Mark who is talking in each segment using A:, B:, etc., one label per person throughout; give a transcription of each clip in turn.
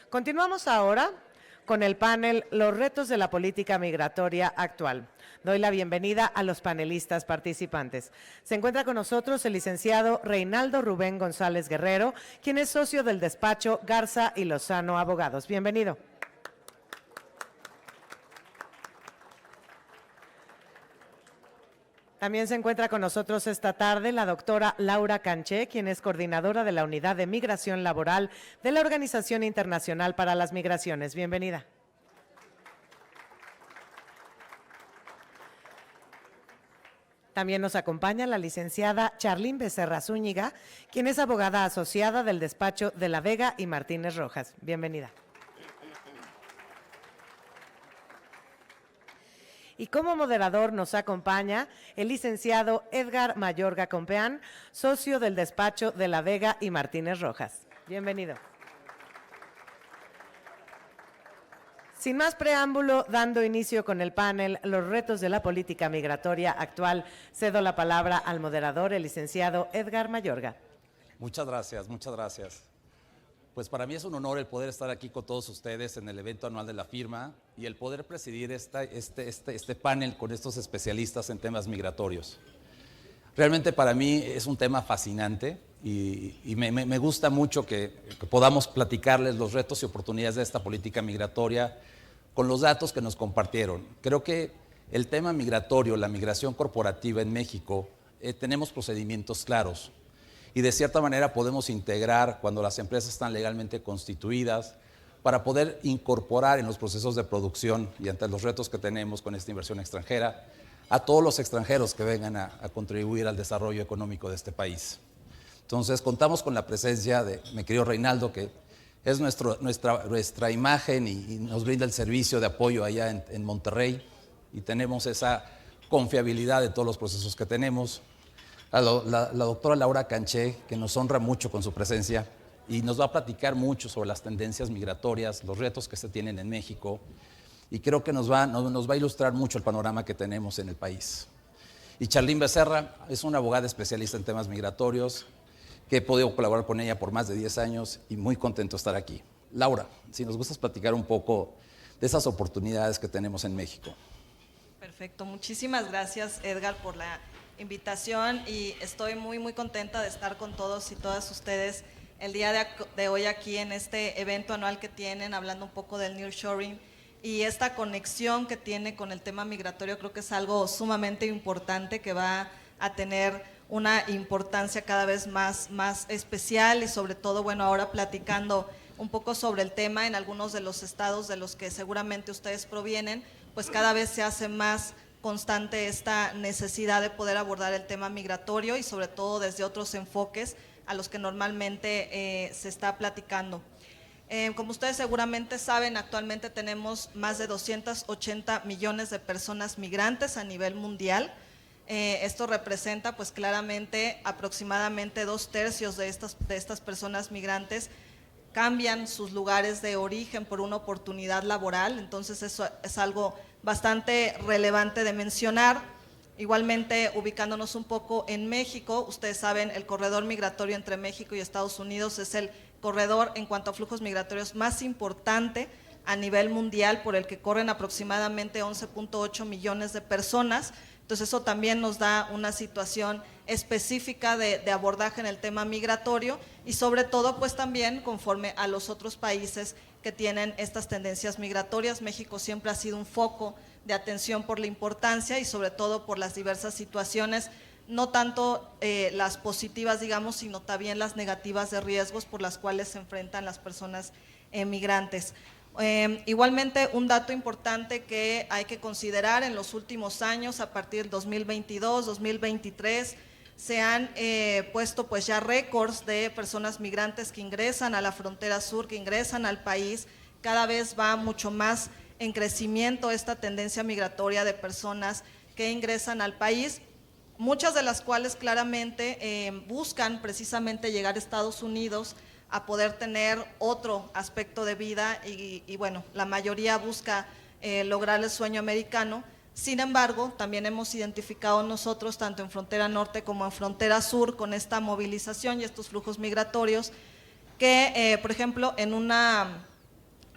A: Continuamos ahora con el panel Los retos de la política migratoria actual. Doy la bienvenida a los panelistas participantes. Se encuentra con nosotros el licenciado Reinaldo Rubén González Guerrero, quien es socio del despacho Garza y Lozano Abogados. Bienvenido. También se encuentra con nosotros esta tarde la doctora Laura Canché, quien es coordinadora de la Unidad de Migración Laboral de la Organización Internacional para las Migraciones. Bienvenida. También nos acompaña la licenciada Charlín Becerra Zúñiga, quien es abogada asociada del despacho de la Vega y Martínez Rojas. Bienvenida. Y como moderador nos acompaña el licenciado Edgar Mayorga Compeán, socio del despacho de la Vega y Martínez Rojas. Bienvenido. Sin más preámbulo, dando inicio con el panel Los retos de la política migratoria actual, cedo la palabra al moderador, el licenciado Edgar Mayorga.
B: Muchas gracias, muchas gracias. Pues para mí es un honor el poder estar aquí con todos ustedes en el evento anual de la firma y el poder presidir este panel con estos especialistas en temas migratorios. Realmente para mí es un tema fascinante y me gusta mucho que podamos platicarles los retos y oportunidades de esta política migratoria con los datos que nos compartieron. Creo que el tema migratorio, la migración corporativa en México, tenemos procedimientos claros. Y de cierta manera podemos integrar cuando las empresas están legalmente constituidas para poder incorporar en los procesos de producción y ante los retos que tenemos con esta inversión extranjera a todos los extranjeros que vengan a contribuir al desarrollo económico de este país. Entonces contamos con la presencia de mi querido Reinaldo, que es nuestra imagen y nos brinda el servicio de apoyo allá en Monterrey y tenemos esa confiabilidad de todos los procesos que tenemos. La doctora Laura Canché, que nos honra mucho con su presencia y nos va a platicar mucho sobre las tendencias migratorias, los retos que se tienen en México y creo que nos va a ilustrar mucho el panorama que tenemos en el país. Y Charlín Becerra es una abogada especialista en temas migratorios que he podido colaborar con ella por más de 10 años y muy contento de estar aquí. Laura, si nos gustas platicar un poco de esas oportunidades que tenemos en México.
C: Perfecto, muchísimas gracias Edgar por la invitación y estoy muy contenta de estar con todos y todas ustedes el día de hoy aquí en este evento anual que tienen, hablando un poco del nearshoring y esta conexión que tiene con el tema migratorio. Creo que es algo sumamente importante que va a tener una importancia cada vez más especial y sobre todo, bueno, ahora platicando un poco sobre el tema en algunos de los estados de los que seguramente ustedes provienen, pues cada vez se hace más constante esta necesidad de poder abordar el tema migratorio y sobre todo desde otros enfoques a los que normalmente se está platicando. Como ustedes seguramente saben, actualmente tenemos más de 280 millones de personas migrantes a nivel mundial. Esto representa pues claramente aproximadamente 2/3 de estas personas migrantes cambian sus lugares de origen por una oportunidad laboral, entonces eso es algo bastante relevante de mencionar. Igualmente, ubicándonos un poco en México, ustedes saben, el corredor migratorio entre México y Estados Unidos es el corredor en cuanto a flujos migratorios más importante a nivel mundial, por el que corren aproximadamente 11.8 millones de personas. Entonces eso también nos da una situación específica de abordaje en el tema migratorio y sobre todo pues también conforme a los otros países que tienen estas tendencias migratorias. México siempre ha sido un foco de atención por la importancia y sobre todo por las diversas situaciones, no tanto las positivas digamos, sino también las negativas de riesgos por las cuales se enfrentan las personas migrantes. Igualmente, un dato importante que hay que considerar en los últimos años, a partir del 2022, 2023, se han puesto pues ya récords de personas migrantes que ingresan a la frontera sur, que ingresan al país. Cada vez va mucho más en crecimiento esta tendencia migratoria de personas que ingresan al país, muchas de las cuales claramente buscan precisamente llegar a Estados Unidos a poder tener otro aspecto de vida y bueno, la mayoría busca lograr el sueño americano. Sin embargo, también hemos identificado nosotros, tanto en frontera norte como en frontera sur, con esta movilización y estos flujos migratorios, que por ejemplo en una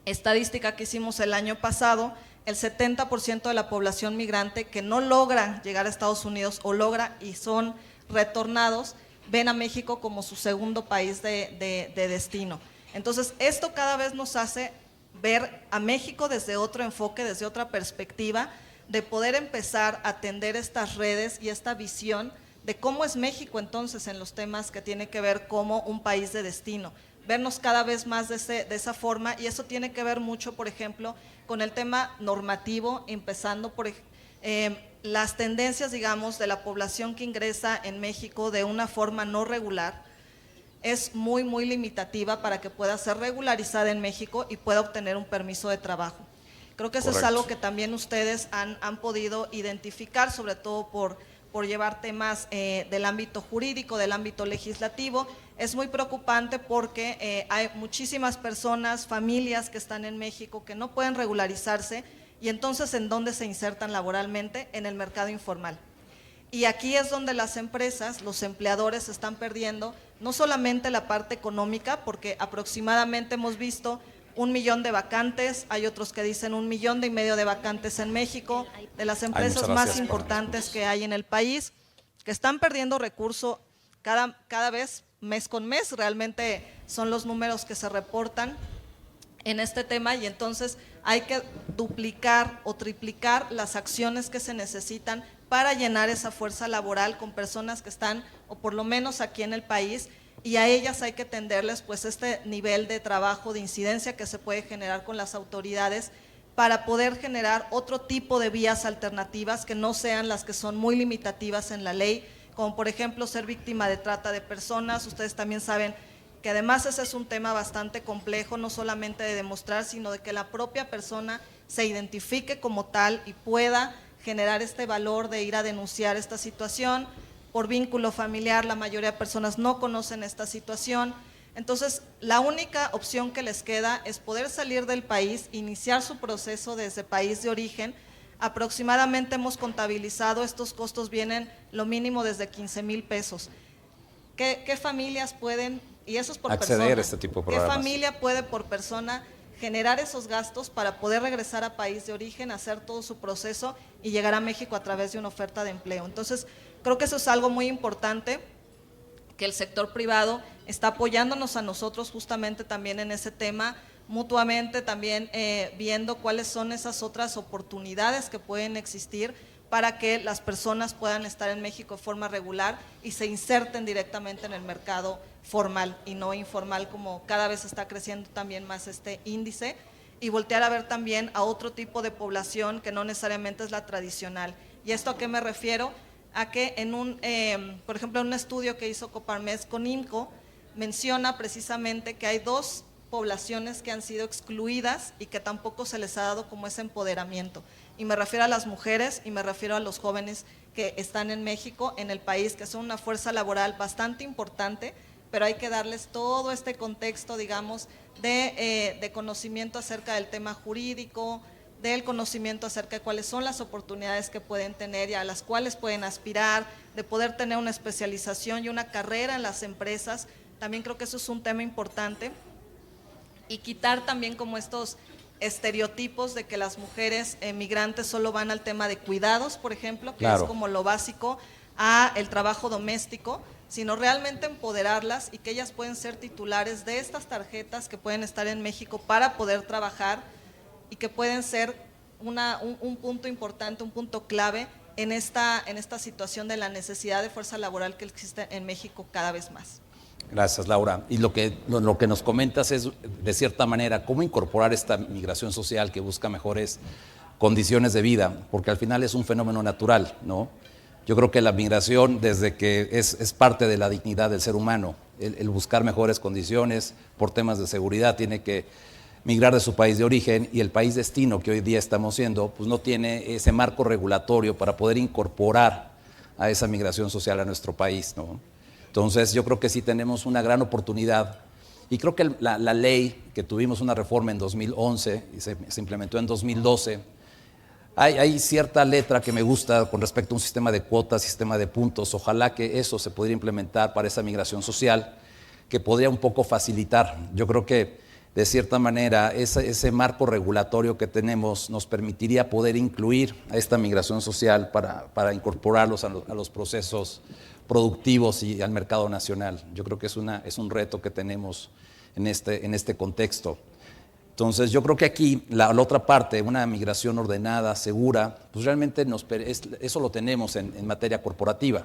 C: estadística que hicimos el año pasado, el 70% de la población migrante que no logra llegar a Estados Unidos o logra y son retornados, ven a México como su segundo país de destino. Entonces, esto cada vez nos hace ver a México desde otro enfoque, desde otra perspectiva, de poder empezar a atender estas redes y esta visión de cómo es México entonces en los temas que tiene que ver como un país de destino. Vernos cada vez más de esa forma, y eso tiene que ver mucho, por ejemplo, con el tema normativo, empezando por las tendencias, digamos, de la población que ingresa en México de una forma no regular, es muy, muy limitativa para que pueda ser regularizada en México y pueda obtener un permiso de trabajo. Creo que eso es algo que también ustedes han podido identificar, sobre todo por llevar temas del ámbito jurídico, del ámbito legislativo. Es muy preocupante porque hay muchísimas personas, familias que están en México que no pueden regularizarse, y entonces ¿en dónde se insertan laboralmente? En el mercado informal. Y aquí es donde las empresas, los empleadores están perdiendo no solamente la parte económica, porque aproximadamente hemos visto 1 millón de vacantes, hay otros que dicen 1,5 millones de vacantes en México, de las empresas más importantes que hay en el país, que están perdiendo recurso cada vez, mes con mes. Realmente son los números que se reportan en este tema, y entonces hay que duplicar o triplicar las acciones que se necesitan para llenar esa fuerza laboral con personas que están, o por lo menos aquí en el país, y a ellas hay que tenderles pues este nivel de trabajo, de incidencia que se puede generar con las autoridades para poder generar otro tipo de vías alternativas que no sean las que son muy limitativas en la ley, como por ejemplo ser víctima de trata de personas. Ustedes también saben que además ese es un tema bastante complejo, no solamente de demostrar, sino de que la propia persona se identifique como tal y pueda generar este valor de ir a denunciar esta situación. Por vínculo familiar, la mayoría de personas no conocen esta situación. Entonces, la única opción que les queda es poder salir del país, iniciar su proceso desde país de origen. Aproximadamente hemos contabilizado, estos costos vienen lo mínimo desde 15,000 pesos. ¿Qué familias pueden, y eso es por
B: acceder
C: persona,
B: a este tipo de
C: qué
B: programas?
C: familia puede por persona generar esos gastos para poder regresar a país de origen, hacer todo su proceso y llegar a México a través de una oferta de empleo? Entonces, creo que eso es algo muy importante, que el sector privado está apoyándonos a nosotros justamente también en ese tema, mutuamente también viendo cuáles son esas otras oportunidades que pueden existir para que las personas puedan estar en México de forma regular y se inserten directamente en el mercado formal y no informal, como cada vez está creciendo también más este índice, y voltear a ver también a otro tipo de población que no necesariamente es la tradicional. ¿Y esto a qué me refiero? A que por ejemplo, en un estudio que hizo Coparmex con INCO, menciona precisamente que hay 2 poblaciones que han sido excluidas y que tampoco se les ha dado como ese empoderamiento. Y me refiero a las mujeres y me refiero a los jóvenes que están en México, en el país, que son una fuerza laboral bastante importante, pero hay que darles todo este contexto, digamos, de conocimiento acerca del tema jurídico, del conocimiento acerca de cuáles son las oportunidades que pueden tener y a las cuales pueden aspirar, de poder tener una especialización y una carrera en las empresas. También creo que eso es un tema importante, y quitar también como estos estereotipos de que las mujeres migrantes solo van al tema de cuidados, por ejemplo, que
B: Claro.
C: es como lo básico, a el trabajo doméstico, sino realmente empoderarlas y que ellas pueden ser titulares de estas tarjetas que pueden estar en México para poder trabajar, y que pueden ser un punto importante, un punto clave en esta situación de la necesidad de fuerza laboral que existe en México cada vez más.
B: Gracias, Laura. Y lo que nos comentas es, de cierta manera, cómo incorporar esta migración social que busca mejores condiciones de vida, porque al final es un fenómeno natural, ¿no? Yo creo que la migración, desde que es parte de la dignidad del ser humano, el buscar mejores condiciones por temas de seguridad, tiene que migrar de su país de origen, y el país destino que hoy día estamos siendo, pues no tiene ese marco regulatorio para poder incorporar a esa migración social a nuestro país, ¿no? Entonces yo creo que sí tenemos una gran oportunidad, y creo que la ley, que tuvimos una reforma en 2011 y se implementó en 2012, hay cierta letra que me gusta con respecto a un sistema de cuotas, sistema de puntos. Ojalá que eso se pudiera implementar para esa migración social, que podría un poco facilitar. Yo creo que de cierta manera, ese marco regulatorio que tenemos nos permitiría poder incluir a esta migración social para incorporarlos a los procesos productivos y al mercado nacional. Yo creo que es un reto que tenemos en este contexto. Entonces, yo creo que aquí la otra parte, una migración ordenada, segura, pues realmente eso lo tenemos en materia corporativa.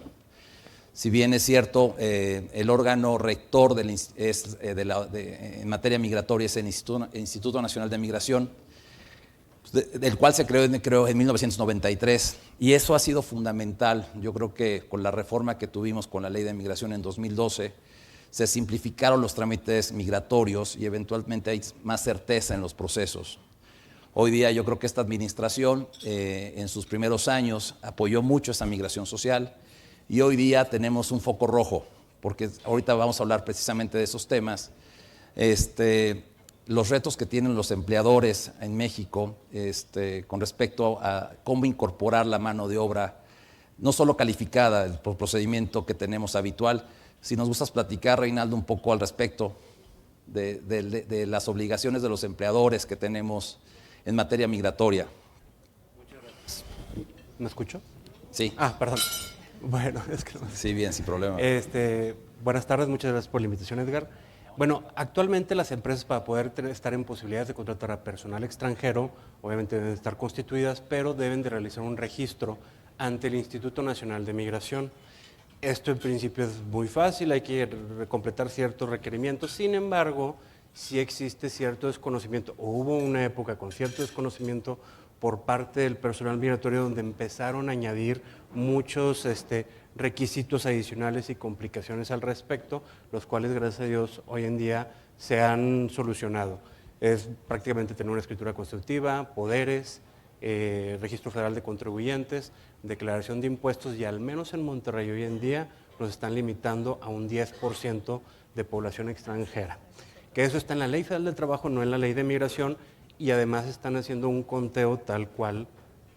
B: Si bien es cierto, el órgano rector en materia migratoria es el Instituto Nacional de Migración, del cual se creó en 1993, y eso ha sido fundamental. Yo creo que con la reforma que tuvimos con la Ley de Migración en 2012, se simplificaron los trámites migratorios y eventualmente hay más certeza en los procesos. Hoy día yo creo que esta administración en sus primeros años apoyó mucho esa migración social, y hoy día tenemos un foco rojo, porque ahorita vamos a hablar precisamente de esos temas. Los retos que tienen los empleadores en México con respecto a cómo incorporar la mano de obra, no solo calificada, el procedimiento que tenemos habitual. Si nos gustas platicar, Reinaldo, un poco al respecto de las obligaciones de los empleadores que tenemos en materia migratoria.
D: Muchas gracias. ¿Me escucho?
B: Sí.
D: Perdón. Bueno, es que...
B: Sí, bien, sin problema.
D: Buenas tardes, muchas gracias por la invitación, Edgar. Bueno, actualmente las empresas, para poder estar en posibilidades de contratar a personal extranjero, obviamente deben estar constituidas, pero deben de realizar un registro ante el Instituto Nacional de Migración. Esto en principio es muy fácil, hay que completar ciertos requerimientos, sin embargo, sí existe cierto desconocimiento, o hubo una época con cierto desconocimiento por parte del personal migratorio donde empezaron a añadir muchos requisitos adicionales y complicaciones al respecto, los cuales gracias a Dios hoy en día se han solucionado. Es prácticamente tener una escritura constitutiva, poderes, registro federal de contribuyentes, declaración de impuestos, y al menos en Monterrey hoy en día nos están limitando a un 10% de población extranjera. Que eso está en la Ley Federal del Trabajo, no en la Ley de Migración, y además están haciendo un conteo tal cual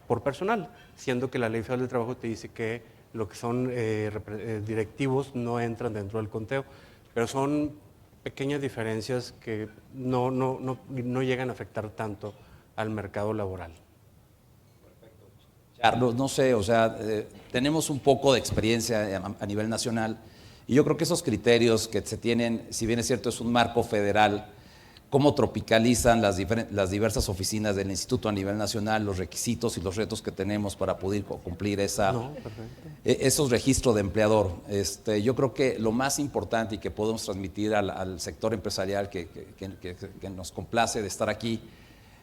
D: por personal, siendo que la Ley Federal del Trabajo te dice que lo que son directivos no entran dentro del conteo, pero son pequeñas diferencias que no llegan a afectar tanto al mercado laboral.
B: Carlos, no sé, o sea, tenemos un poco de experiencia a nivel nacional, y yo creo que esos criterios que se tienen, si bien es cierto es un marco federal, cómo tropicalizan las diversas oficinas del instituto a nivel nacional, los requisitos y los retos que tenemos para poder cumplir esos registros de empleador. Yo creo que lo más importante y que podemos transmitir al sector empresarial que nos complace de estar aquí,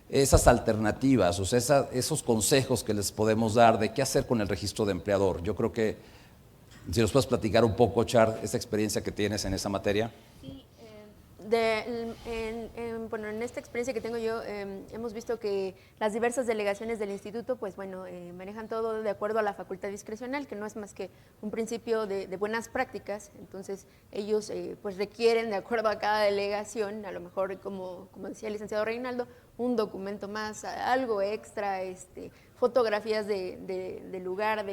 B: esas alternativas, o sea, esos consejos que les podemos dar de qué hacer con el registro de empleador. Yo creo que, si nos puedes platicar un poco, Char, esa experiencia que tienes en esa materia.
E: Sí, bueno, en esta experiencia que tengo yo, hemos visto que las diversas delegaciones del instituto, pues bueno, manejan todo de acuerdo a la facultad discrecional, que no es más que un principio de buenas prácticas. Entonces ellos pues requieren, de acuerdo a cada delegación, a lo mejor como decía el licenciado Reinaldo, un documento más, algo extra, fotografías del lugar,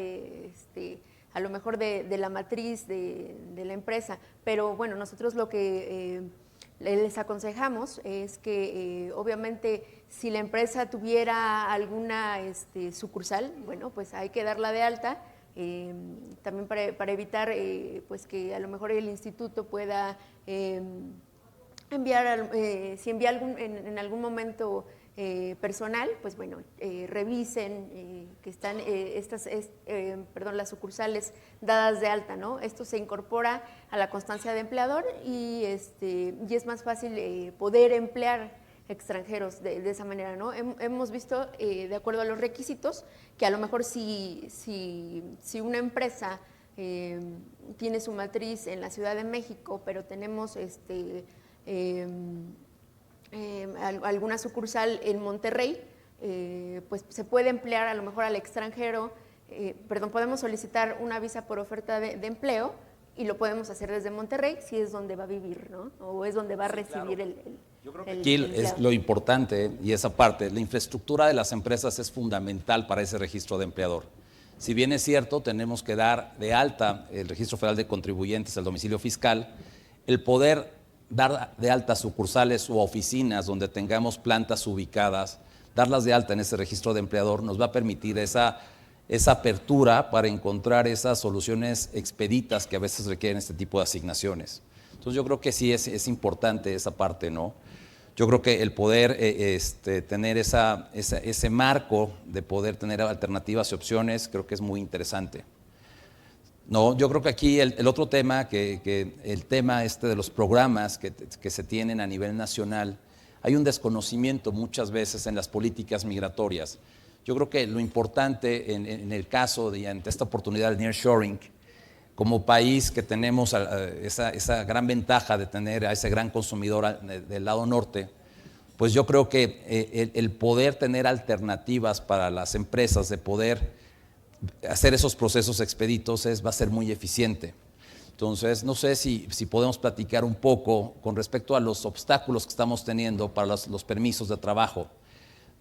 E: a lo mejor de la matriz de la empresa. Pero bueno, nosotros lo que les aconsejamos es que obviamente si la empresa tuviera alguna sucursal, bueno, pues hay que darla de alta, también para evitar pues que a lo mejor el instituto pueda enviar, si envía en algún momento personal, pues bueno, revisen que están las sucursales dadas de alta, ¿no? Esto se incorpora a la constancia de empleador y es más fácil poder emplear extranjeros de esa manera, ¿no? Hemos visto, de acuerdo a los requisitos, que a lo mejor si una empresa tiene su matriz en la Ciudad de México, pero tenemos alguna sucursal en Monterrey, pues se puede emplear a lo mejor al extranjero, podemos solicitar una visa por oferta de empleo y lo podemos hacer desde Monterrey si es donde va a vivir, ¿no? O es donde va a recibir
B: claro.
E: Yo creo que
B: aquí es lo importante, y esa parte, la infraestructura de las empresas es fundamental para ese registro de empleador. Si bien es cierto, tenemos que dar de alta el Registro Federal de Contribuyentes, el domicilio fiscal, el poder dar de alta sucursales u oficinas donde tengamos plantas ubicadas, darlas de alta en ese registro de empleador, nos va a permitir esa apertura para encontrar esas soluciones expeditas que a veces requieren este tipo de asignaciones. Entonces yo creo que sí es importante esa parte, ¿no? Yo creo que el poder tener ese marco de poder tener alternativas y opciones, creo que es muy interesante. No, yo creo que aquí el otro tema, el tema de los programas que se tienen a nivel nacional, hay un desconocimiento muchas veces en las políticas migratorias. Yo creo que lo importante en el caso ante esta oportunidad del nearshoring, como país que tenemos esa gran ventaja de tener a ese gran consumidor del lado norte, pues yo creo que el poder tener alternativas para las empresas de poder hacer esos procesos expeditos va a ser muy eficiente. Entonces, no sé si podemos platicar un poco con respecto a los obstáculos que estamos teniendo para los permisos de trabajo.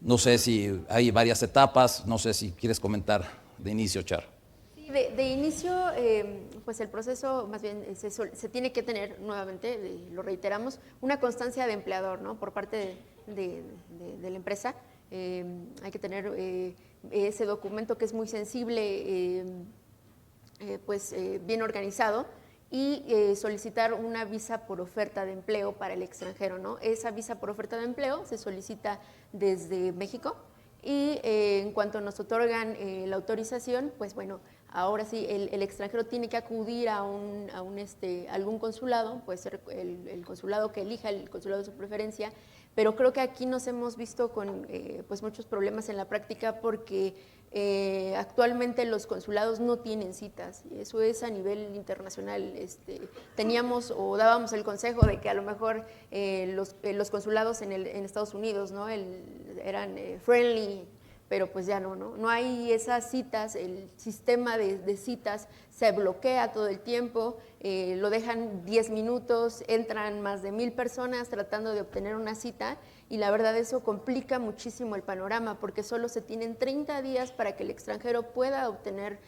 B: No sé si hay varias etapas, no sé si quieres comentar de inicio, Char.
E: Sí, de inicio, pues el proceso más bien se tiene que tener nuevamente, lo reiteramos, una constancia de empleador, ¿no? Por parte de la empresa. Hay que tener ese documento que es muy sensible, bien organizado, y solicitar una visa por oferta de empleo para el extranjero, ¿no? Esa visa por oferta de empleo se solicita desde México y en cuanto nos otorgan la autorización, pues bueno, ahora sí el extranjero tiene que acudir a algún consulado, puede ser el consulado que elija, el consulado de su preferencia, pero creo que aquí nos hemos visto con pues muchos problemas en la práctica porque actualmente los consulados no tienen citas, y eso es a nivel internacional. Teníamos o dábamos el consejo de que a lo mejor los consulados en Estados Unidos, ¿no? eran friendly, pero pues ya no hay esas citas, el sistema de citas se bloquea todo el tiempo, lo dejan 10 minutos, entran más de 1000 personas tratando de obtener una cita, y la verdad eso complica muchísimo el panorama porque solo se tienen 30 días para que el extranjero pueda obtener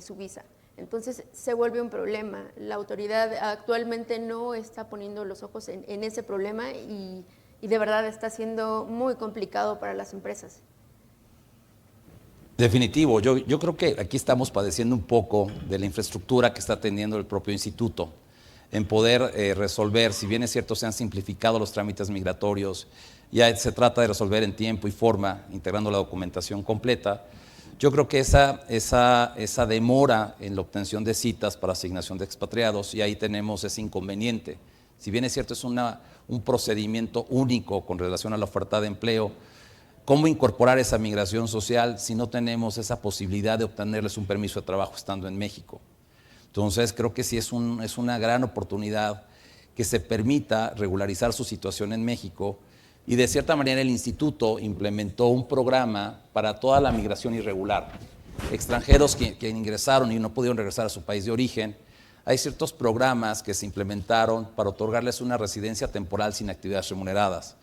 E: su visa. Entonces se vuelve un problema. La autoridad actualmente no está poniendo los ojos en ese problema y de verdad está siendo muy complicado para las empresas.
B: Definitivo, yo creo que aquí estamos padeciendo un poco de la infraestructura que está teniendo el propio instituto en poder resolver, si bien es cierto se han simplificado los trámites migratorios, ya se trata de resolver en tiempo y forma, integrando la documentación completa. Yo creo que esa demora en la obtención de citas para asignación de expatriados, y ahí tenemos ese inconveniente. Si bien es cierto es un procedimiento único con relación a la oferta de empleo, ¿cómo incorporar esa migración social si no tenemos esa posibilidad de obtenerles un permiso de trabajo estando en México? Entonces, creo que sí es una gran oportunidad que se permita regularizar su situación en México, y de cierta manera el instituto implementó un programa para toda la migración irregular. Extranjeros que ingresaron y no pudieron regresar a su país de origen, hay ciertos programas que se implementaron para otorgarles una residencia temporal sin actividades remuneradas.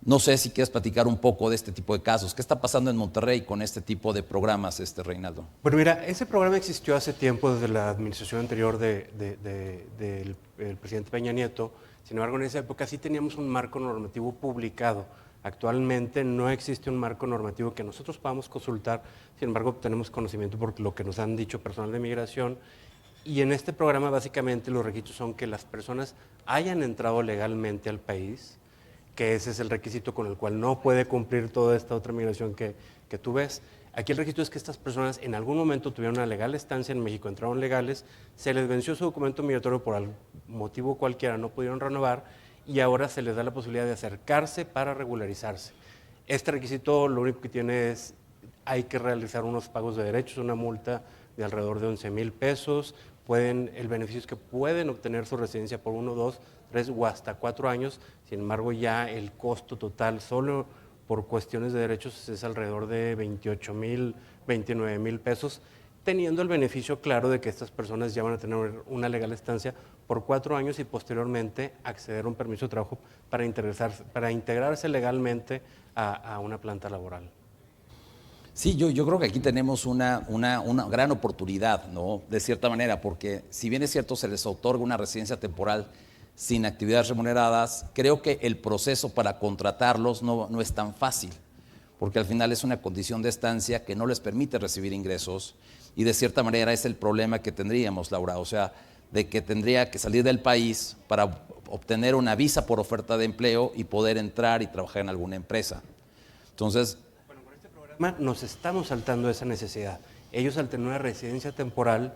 B: No sé si quieres platicar un poco de este tipo de casos. ¿Qué está pasando en Monterrey con este tipo de programas, Reinaldo?
D: Bueno, mira, ese programa existió hace tiempo desde la administración anterior del presidente Peña Nieto. Sin embargo, en esa época sí teníamos un marco normativo publicado. Actualmente no existe un marco normativo que nosotros podamos consultar, sin embargo tenemos conocimiento por lo que nos han dicho personal de migración, y en este programa básicamente los requisitos son que las personas hayan entrado legalmente al país, que ese es el requisito con el cual no puede cumplir toda esta otra migración que tú ves. Aquí el requisito es que estas personas en algún momento tuvieron una legal estancia en México, entraron legales, se les venció su documento migratorio por algún motivo cualquiera, no pudieron renovar, y ahora se les da la posibilidad de acercarse para regularizarse. Este requisito lo único que tiene es, hay que realizar unos pagos de derechos, una multa de alrededor de 11,000 pesos, el beneficio es que pueden obtener su residencia por 1, 2, 3 o hasta 4 años, sin embargo ya el costo total solo por cuestiones de derechos es alrededor de 28,000, 29,000 pesos, teniendo el beneficio claro de que estas personas ya van a tener una legal estancia por 4 años y posteriormente acceder a un permiso de trabajo para integrarse legalmente a una planta laboral.
B: Sí, yo creo que aquí tenemos una gran oportunidad, ¿no? De cierta manera, porque si bien es cierto se les otorga una residencia temporal sin actividades remuneradas, creo que el proceso para contratarlos no es tan fácil, porque al final es una condición de estancia que no les permite recibir ingresos y de cierta manera es el problema que tendríamos, Laura, o sea, de que tendría que salir del país para obtener una visa por oferta de empleo y poder entrar y trabajar en alguna empresa. Entonces,
D: bueno, con este programa nos estamos saltando esa necesidad. Ellos al tener una residencia temporal,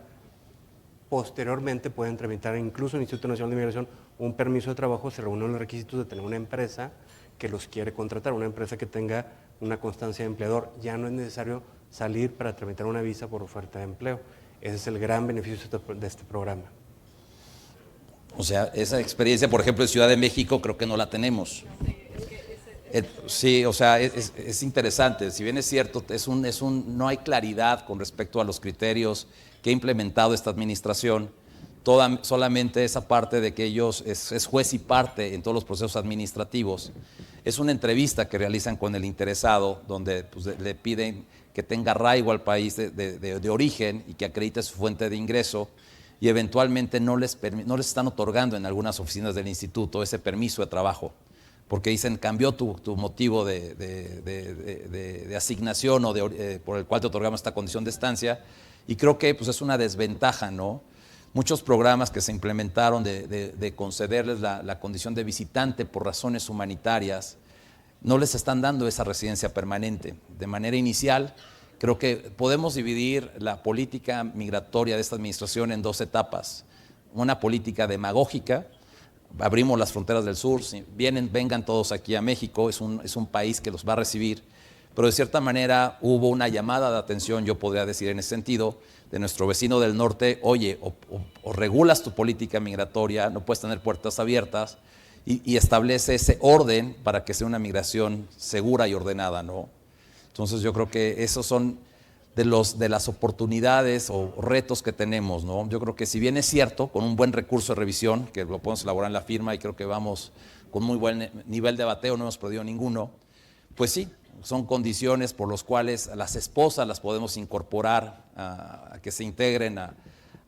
D: posteriormente pueden tramitar incluso en el Instituto Nacional de Migración un permiso de trabajo, se reúnen los requisitos de tener una empresa que los quiere contratar, una empresa que tenga una constancia de empleador. Ya no es necesario salir para tramitar una visa por oferta de empleo. Ese es el gran beneficio de este programa.
B: o sea, esa experiencia, por ejemplo, en Ciudad de México, creo que no la tenemos. Sí, o sea, es interesante. Si bien es cierto, no hay claridad con respecto a los criterios que ha implementado esta administración. Solamente esa parte de que ellos es juez y parte en todos los procesos administrativos. Es una entrevista que realizan con el interesado, donde pues, le piden que tenga arraigo al país de origen y que acredite su fuente de ingreso, y eventualmente no les están otorgando en algunas oficinas del instituto ese permiso de trabajo, porque dicen cambió tu motivo de asignación o por el cual te otorgamos esta condición de estancia, y creo que pues, es una desventaja, ¿no? Muchos programas que se implementaron de concederles la condición de visitante por razones humanitarias, no les están dando esa residencia permanente. De manera inicial, creo que podemos dividir la política migratoria de esta administración en dos etapas. Una política demagógica, abrimos las fronteras del sur, vengan todos aquí a México, es un país que los va a recibir, pero de cierta manera hubo una llamada de atención, yo podría decir en ese sentido, de nuestro vecino del norte: oye, o regulas tu política migratoria, no puedes tener puertas abiertas, y establece ese orden para que sea una migración segura y ordenada, ¿no? Entonces yo creo que esos son de las oportunidades o retos que tenemos, ¿no? Yo creo que si bien es cierto, con un buen recurso de revisión, que lo podemos elaborar en la firma y creo que vamos con muy buen nivel de bateo, no hemos perdido ninguno, pues sí, son condiciones por las cuales a las esposas las podemos incorporar a que se integren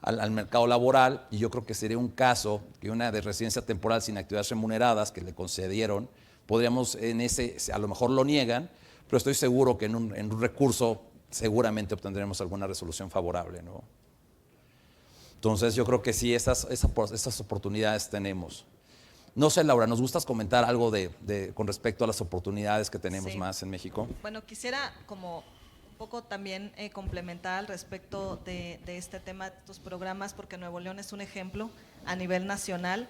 B: al mercado laboral, y yo creo que sería un caso que una de residencia temporal sin actividades remuneradas que le concedieron, podríamos a lo mejor lo niegan, pero estoy seguro que en un recurso seguramente obtendremos alguna resolución favorable, ¿no? Entonces yo creo que sí, esas oportunidades tenemos. No sé, Laura, ¿nos gustas comentar algo con respecto a las oportunidades que tenemos
C: Sí.
B: más en México?
C: Bueno, quisiera como un poco también complementar al respecto de este tema, de estos programas, porque Nuevo León es un ejemplo a nivel nacional,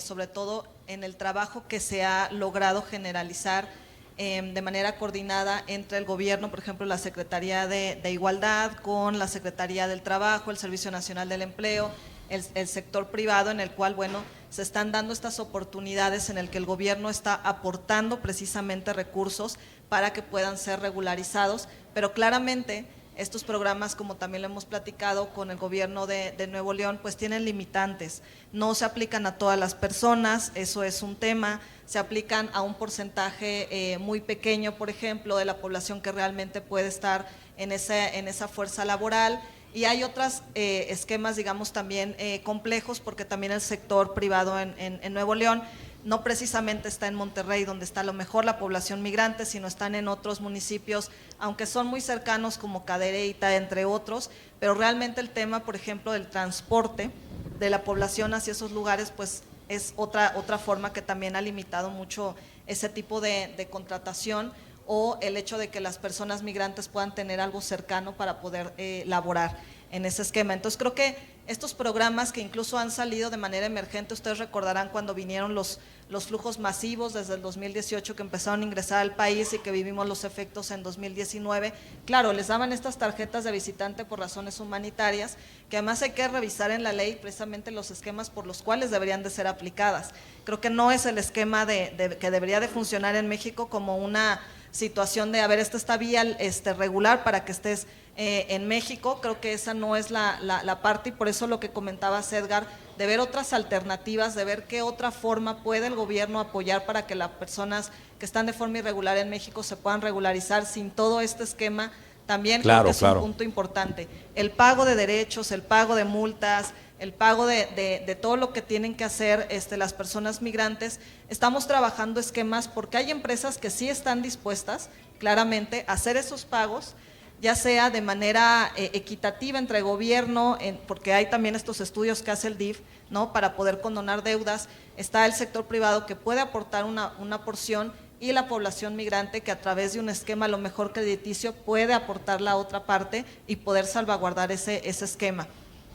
C: sobre todo en el trabajo que se ha logrado generalizar de manera coordinada entre el gobierno, por ejemplo, la Secretaría de Igualdad con la Secretaría del Trabajo, el Servicio Nacional del Empleo, el sector privado, en el cual, bueno, se están dando estas oportunidades en el que el gobierno está aportando precisamente recursos para que puedan ser regularizados, pero claramente estos programas, como también lo hemos platicado con el gobierno de Nuevo León, pues tienen limitantes, no se aplican a todas las personas, eso es un tema, se aplican a un porcentaje muy pequeño, por ejemplo, de la población que realmente puede estar en esa fuerza laboral. Y hay otros esquemas, digamos, también complejos, porque también el sector privado en Nuevo León no precisamente está en Monterrey, donde está a lo mejor la población migrante, sino están en otros municipios, aunque son muy cercanos como Cadereyta, entre otros, pero realmente el tema, por ejemplo, del transporte de la población hacia esos lugares, pues es otra forma que también ha limitado mucho ese tipo de contratación, o el hecho de que las personas migrantes puedan tener algo cercano para poder laborar en ese esquema. Entonces creo que estos programas que incluso han salido de manera emergente, ustedes recordarán cuando vinieron los flujos masivos desde el 2018 que empezaron a ingresar al país y que vivimos los efectos en 2019, claro, les daban estas tarjetas de visitante por razones humanitarias, que además hay que revisar en la ley precisamente los esquemas por los cuales deberían de ser aplicadas. Creo que no es el esquema que debería de funcionar en México como una situación de, a ver, esta está vía regular para que estés en México. Creo que esa no es la parte, y por eso lo que comentaba Edgar, de ver otras alternativas, de ver qué otra forma puede el gobierno apoyar para que las personas que están de forma irregular en México se puedan regularizar sin todo este esquema. También
B: Claro,
C: creo que es
B: claro.
C: un punto importante. El pago de derechos, el pago de multas, el pago de todo lo que tienen que hacer las personas migrantes, estamos trabajando esquemas porque hay empresas que sí están dispuestas claramente a hacer esos pagos, ya sea de manera equitativa entre gobierno, porque hay también estos estudios que hace el DIF, ¿no?, para poder condonar deudas. Está el sector privado que puede aportar una porción, y la población migrante que a través de un esquema a lo mejor crediticio puede aportar la otra parte y poder salvaguardar ese esquema.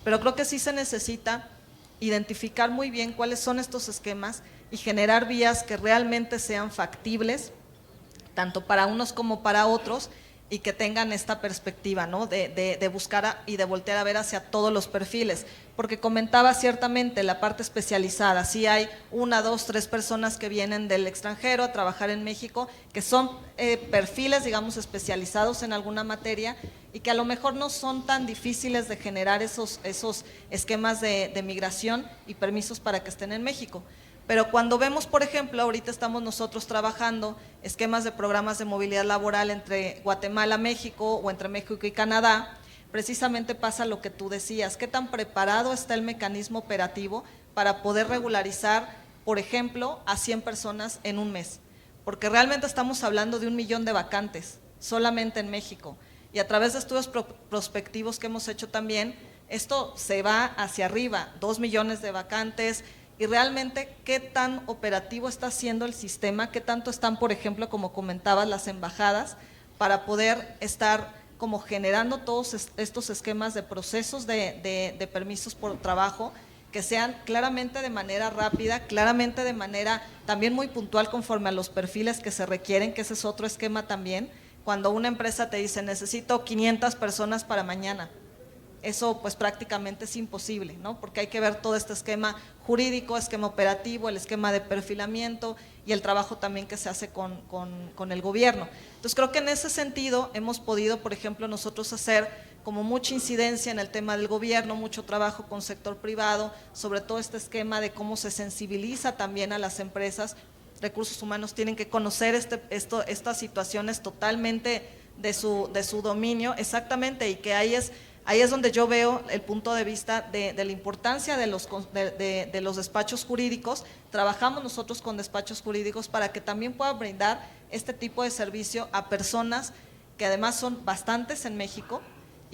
C: Pero creo que sí se necesita identificar muy bien cuáles son estos esquemas y generar vías que realmente sean factibles, tanto para unos como para otros, y que tengan esta perspectiva, ¿no?, de buscar y de voltear a ver hacia todos los perfiles, porque comentaba ciertamente la parte especializada, sí hay 1, 2, 3 personas que vienen del extranjero a trabajar en México, que son perfiles, digamos, especializados en alguna materia y que a lo mejor no son tan difíciles de generar esos esquemas de migración y permisos para que estén en México. Pero cuando vemos, por ejemplo, ahorita estamos nosotros trabajando esquemas de programas de movilidad laboral entre Guatemala, México, o entre México y Canadá, precisamente pasa lo que tú decías, qué tan preparado está el mecanismo operativo para poder regularizar, por ejemplo, a 100 personas en un mes, porque realmente estamos hablando de 1 millón de vacantes solamente en México, y a través de estudios prospectivos que hemos hecho también, esto se va hacia arriba, 2 millones de vacantes. Y realmente qué tan operativo está haciendo el sistema, qué tanto están, por ejemplo, como comentabas, las embajadas, para poder estar como generando todos estos esquemas de procesos de permisos por trabajo, que sean claramente de manera rápida, claramente de manera también muy puntual conforme a los perfiles que se requieren, que ese es otro esquema también. Cuando una empresa te dice, necesito 500 personas para mañana, eso pues prácticamente es imposible, ¿no?, porque hay que ver todo este esquema jurídico, esquema operativo, el esquema de perfilamiento y el trabajo también que se hace con el gobierno. Entonces creo que en ese sentido hemos podido, por ejemplo, nosotros hacer como mucha incidencia en el tema del gobierno, mucho trabajo con sector privado, sobre todo este esquema de cómo se sensibiliza también a las empresas. Recursos humanos tienen que conocer estas situaciones totalmente de su dominio, exactamente, y que ahí es donde yo veo el punto de vista de la importancia de los despachos jurídicos. Trabajamos nosotros con despachos jurídicos para que también puedan brindar este tipo de servicio a personas que además son bastantes en México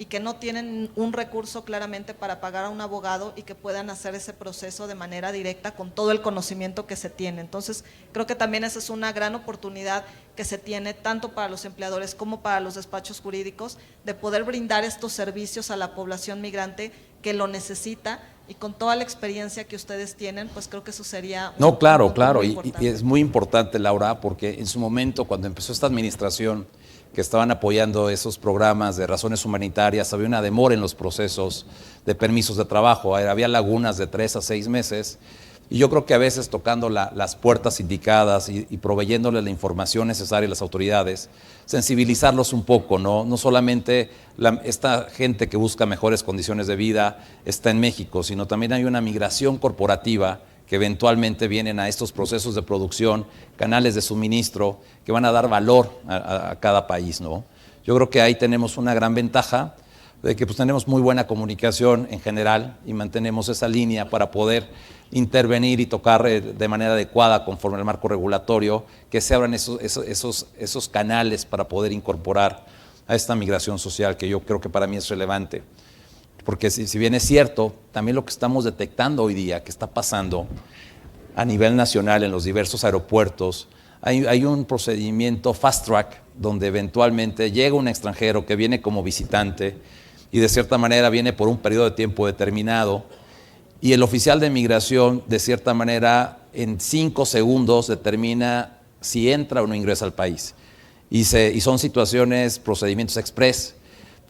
C: y que no tienen un recurso claramente para pagar a un abogado y que puedan hacer ese proceso de manera directa con todo el conocimiento que se tiene. Entonces, creo que también esa es una gran oportunidad que se tiene tanto para los empleadores como para los despachos jurídicos de poder brindar estos servicios a la población migrante que lo necesita, y con toda la experiencia que ustedes tienen, pues creo que eso sería
B: No, claro,
C: muy
B: y es muy importante, Laura, porque en su momento, cuando empezó esta administración, que estaban apoyando esos programas de razones humanitarias, había una demora en los procesos de permisos de trabajo, había lagunas de 3 a 6 meses, y yo creo que a veces tocando las puertas indicadas y proveyéndoles la información necesaria a las autoridades, sensibilizarlos un poco, no solamente esta gente que busca mejores condiciones de vida está en México, sino también hay una migración corporativa que eventualmente vienen a estos procesos de producción, canales de suministro que van a dar valor a cada país, ¿no? Yo creo que ahí tenemos una gran ventaja de que pues tenemos muy buena comunicación en general y mantenemos esa línea para poder intervenir y tocar de manera adecuada conforme al marco regulatorio, que se abran esos canales para poder incorporar a esta migración social, que yo creo que para mí es relevante. Porque si bien es cierto, también lo que estamos detectando hoy día, que está pasando a nivel nacional en los diversos aeropuertos, hay un procedimiento fast track donde eventualmente llega un extranjero que viene como visitante y de cierta manera viene por un periodo de tiempo determinado, y el oficial de migración de cierta manera en 5 segundos determina si entra o no ingresa al país. Y son situaciones, procedimientos express,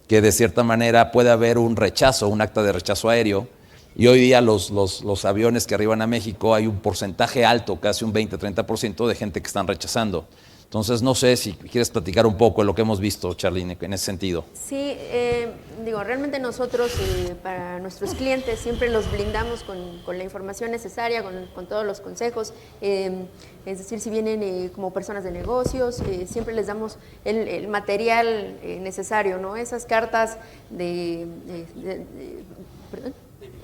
B: que de cierta manera puede haber un rechazo, un acta de rechazo aéreo, y hoy día los aviones que arriban a México hay un porcentaje alto, casi un 20-30% de gente que están rechazando. Entonces, no sé si quieres platicar un poco de lo que hemos visto, Charlene, en ese sentido.
E: Sí, realmente nosotros para nuestros clientes siempre los blindamos con la información necesaria, con todos los consejos. Es decir, si vienen como personas de negocios, siempre les damos el material necesario, ¿no? Esas cartas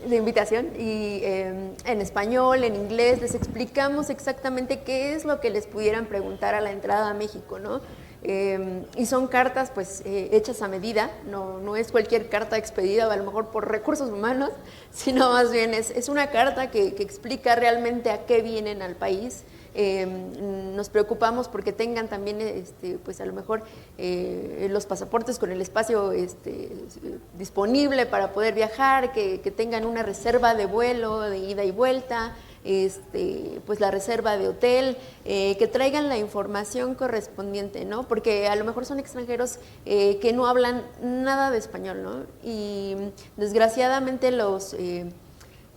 E: de invitación y en español, en inglés, les explicamos exactamente qué es lo que les pudieran preguntar a la entrada a México, ¿no? Y son cartas pues hechas a medida, no es cualquier carta expedida a lo mejor por recursos humanos, sino más bien es una carta que explica realmente a qué vienen al país. Nos preocupamos porque tengan también pues a lo mejor los pasaportes con el espacio disponible para poder viajar, que tengan una reserva de vuelo de ida y vuelta, pues la reserva de hotel, que traigan la información correspondiente, ¿no? Porque a lo mejor son extranjeros que no hablan nada de español, ¿no? Y desgraciadamente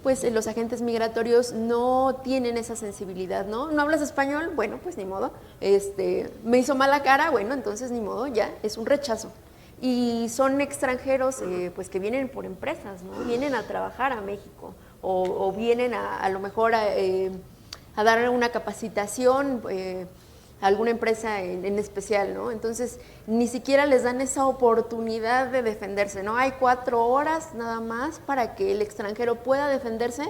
E: pues los agentes migratorios no tienen esa sensibilidad, ¿no? ¿No hablas español? Bueno, pues ni modo. Me hizo mala cara, bueno, entonces ni modo, ya, es un rechazo. Y son extranjeros pues que vienen por empresas, ¿no? Vienen a trabajar a México o vienen a lo mejor a dar una capacitación a alguna empresa en especial, ¿no? Entonces, ni siquiera les dan esa oportunidad de defenderse, ¿no? Hay 4 horas nada más para que el extranjero pueda defenderse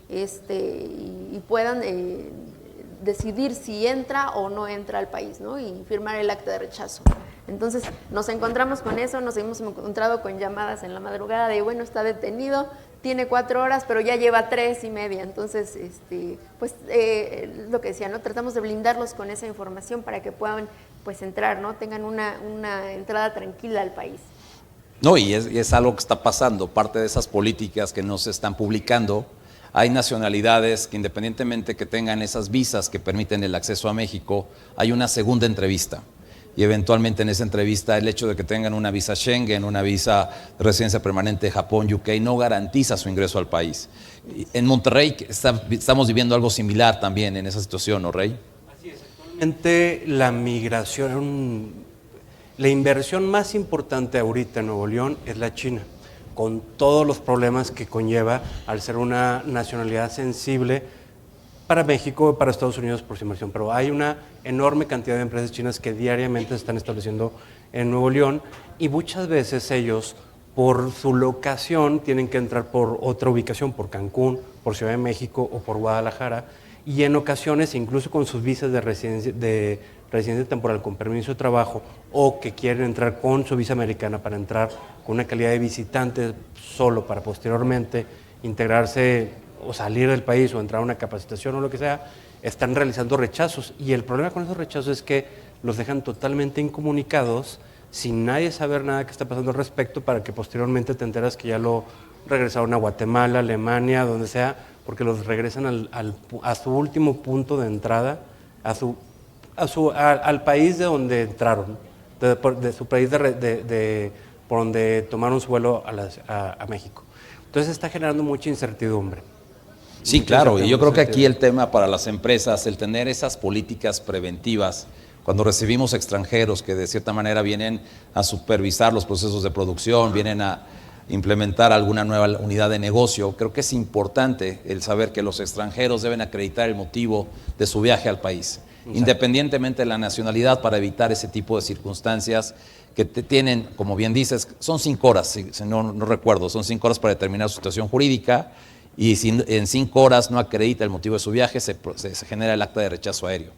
E: y puedan decidir si entra o no entra al país, ¿no? Y firmar el acta de rechazo. Entonces, nos encontramos con eso, nos hemos encontrado con llamadas en la madrugada de, bueno, está detenido, tiene 4 horas, pero ya lleva 3:30. Entonces, pues, lo que decía, ¿no? Tratamos de blindarlos con esa información para que puedan, pues, entrar, ¿no? Tengan una entrada tranquila al país.
B: No, y es algo que está pasando, parte de esas políticas que no se están publicando. Hay nacionalidades que independientemente que tengan esas visas que permiten el acceso a México, hay una segunda entrevista. Y eventualmente en esa entrevista el hecho de que tengan una visa Schengen, una visa de residencia permanente de Japón, UK, no garantiza su ingreso al país. En Monterrey estamos viviendo algo similar también en esa situación, ¿no, Rey?
D: Así es, actualmente la migración, la inversión más importante ahorita en Nuevo León es la China, con todos los problemas que conlleva al ser una nacionalidad sensible para México, para Estados Unidos por su inversión, pero hay una enorme cantidad de empresas chinas que diariamente se están estableciendo en Nuevo León y muchas veces ellos, por su locación, tienen que entrar por otra ubicación, por Cancún, por Ciudad de México o por Guadalajara, y en ocasiones, incluso con sus visas de residencia temporal con permiso de trabajo o que quieren entrar con su visa americana para entrar con una calidad de visitante solo para posteriormente integrarse o salir del país o entrar a una capacitación o lo que sea, están realizando rechazos. Y el problema con esos rechazos es que los dejan totalmente incomunicados, sin nadie saber nada que está pasando al respecto, para que posteriormente te enteras que ya lo regresaron a Guatemala, Alemania, donde sea, porque los regresan a su último punto de entrada, al país de donde entraron, de su país por donde tomaron su vuelo a México. Entonces está generando mucha incertidumbre.
B: Sí, claro, y yo creo que aquí el tema para las empresas, el tener esas políticas preventivas, cuando recibimos extranjeros que de cierta manera vienen a supervisar los procesos de producción, vienen a implementar alguna nueva unidad de negocio, creo que es importante el saber que los extranjeros deben acreditar el motivo de su viaje al país, independientemente de la nacionalidad, para evitar ese tipo de circunstancias que tienen, como bien dices, son 5 horas, si no recuerdo, son 5 horas para determinar su situación jurídica. Y si en 5 horas no acredita el motivo de su viaje, se genera el acta de rechazo aéreo.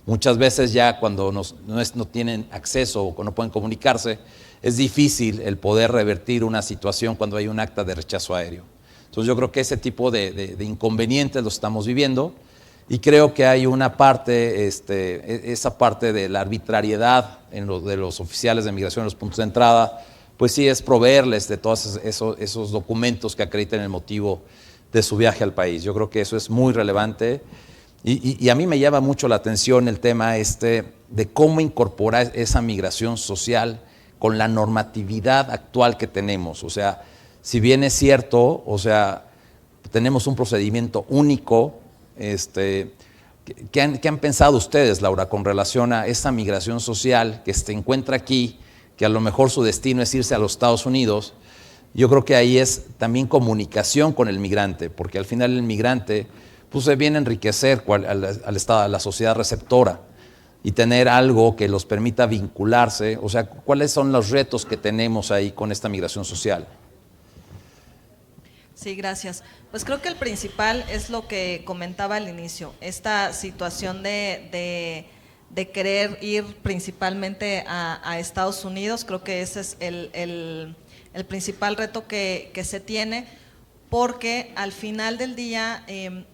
B: Muchas veces ya cuando no tienen acceso o no pueden comunicarse, es difícil el poder revertir una situación cuando hay un acta de rechazo aéreo. Entonces yo creo que ese tipo de inconvenientes los estamos viviendo y creo que hay una parte, esa parte de la arbitrariedad de los oficiales de migración en los puntos de entrada, pues sí es proveerles de todos esos documentos que acrediten el motivo de su viaje al país. Yo creo que eso es muy relevante y a mí me llama mucho la atención el tema de cómo incorporar esa migración social con la normatividad actual que tenemos. O sea, si bien es cierto, o sea, tenemos un procedimiento único, ¿qué han pensado ustedes, Laura, con relación a esa migración social que se encuentra aquí, que a lo mejor su destino es irse a los Estados Unidos? Yo creo que ahí es también comunicación con el migrante, porque al final el migrante pues, se viene a enriquecer al Estado, a la sociedad receptora y tener algo que los permita vincularse. O sea, ¿cuáles son los retos que tenemos ahí con esta migración social?
C: Sí, gracias. Pues creo que el principal es lo que comentaba al inicio, esta situación de querer ir principalmente a Estados Unidos. Creo que ese es el principal reto que se tiene, porque al final del día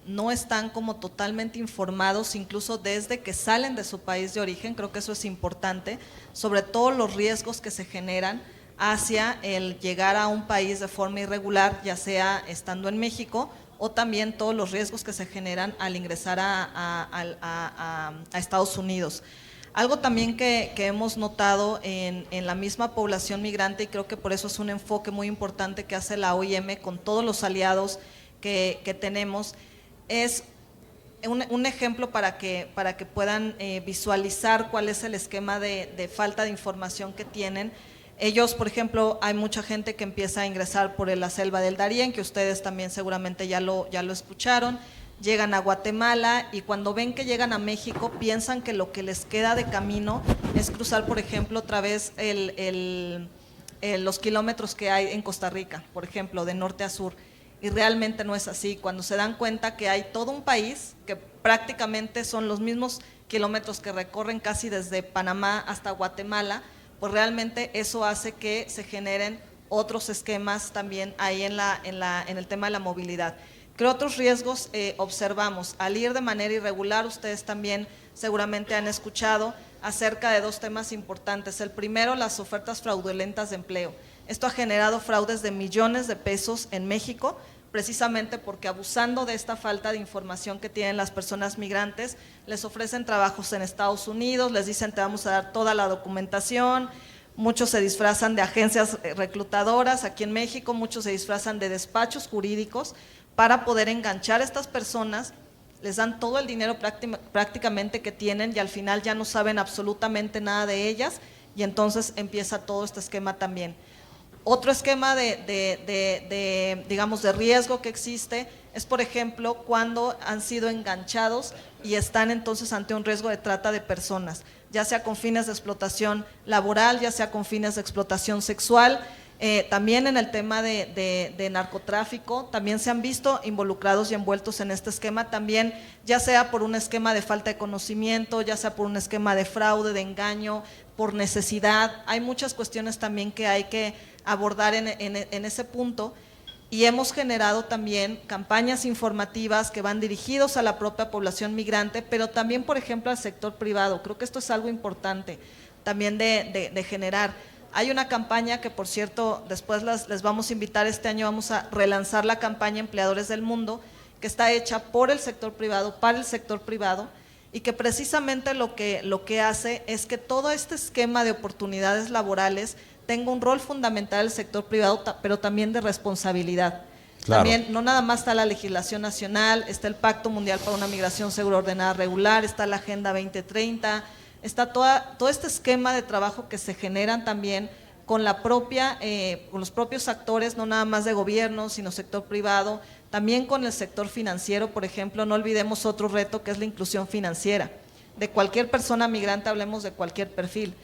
C: no están como totalmente informados, incluso desde que salen de su país de origen. Creo que eso es importante, sobre todo los riesgos que se generan hacia el llegar a un país de forma irregular, ya sea estando en México, o también todos los riesgos que se generan al ingresar a Estados Unidos. Algo también que hemos notado en la misma población migrante, y creo que por eso es un enfoque muy importante que hace la OIM con todos los aliados que tenemos, es un ejemplo para que puedan visualizar cuál es el esquema de falta de información que tienen. Ellos, por ejemplo, hay mucha gente que empieza a ingresar por la selva del Darién, que ustedes también seguramente ya lo escucharon. Llegan a Guatemala y cuando ven que llegan a México piensan que lo que les queda de camino es cruzar, por ejemplo, otra vez los kilómetros que hay en Costa Rica, por ejemplo, de norte a sur. Y realmente no es así. Cuando se dan cuenta que hay todo un país, que prácticamente son los mismos kilómetros que recorren casi desde Panamá hasta Guatemala, pues realmente eso hace que se generen otros esquemas también ahí en el tema de la movilidad. ¿Qué otros riesgos observamos? Al ir de manera irregular, ustedes también seguramente han escuchado acerca de dos temas importantes. El primero, las ofertas fraudulentas de empleo. Esto ha generado fraudes de millones de pesos en México, precisamente porque abusando de esta falta de información que tienen las personas migrantes, les ofrecen trabajos en Estados Unidos, les dicen te vamos a dar toda la documentación, muchos se disfrazan de agencias reclutadoras aquí en México, muchos se disfrazan de despachos jurídicos para poder enganchar a estas personas, les dan todo el dinero prácticamente que tienen y al final ya no saben absolutamente nada de ellas y entonces empieza todo este esquema también. Otro esquema digamos, de riesgo que existe es, por ejemplo, cuando han sido enganchados y están entonces ante un riesgo de trata de personas, ya sea con fines de explotación laboral, ya sea con fines de explotación sexual. También en el tema de narcotráfico, también se han visto involucrados y envueltos en este esquema, también ya sea por un esquema de falta de conocimiento, ya sea por un esquema de fraude, de engaño, por necesidad. Hay muchas cuestiones también que hay que abordar en ese punto, y hemos generado también campañas informativas que van dirigidos a la propia población migrante, pero también, por ejemplo, al sector privado. Creo que esto es algo importante también de generar. Hay una campaña que, por cierto, después les vamos a invitar, este año vamos a relanzar la campaña Empleadores del Mundo, que está hecha por el sector privado, para el sector privado, y que precisamente lo que hace es que todo este esquema de oportunidades laborales tenga un rol fundamental el sector privado, pero también de responsabilidad. Claro. También no nada más está la legislación nacional, está el Pacto Mundial para una Migración Segura, Ordenada, Regular, está la Agenda 2030, está todo este esquema de trabajo que se generan también con con los propios actores, no nada más de gobierno, sino sector privado, también con el sector financiero. Por ejemplo, no olvidemos otro reto que es la inclusión financiera. De cualquier persona migrante, hablemos de cualquier perfil.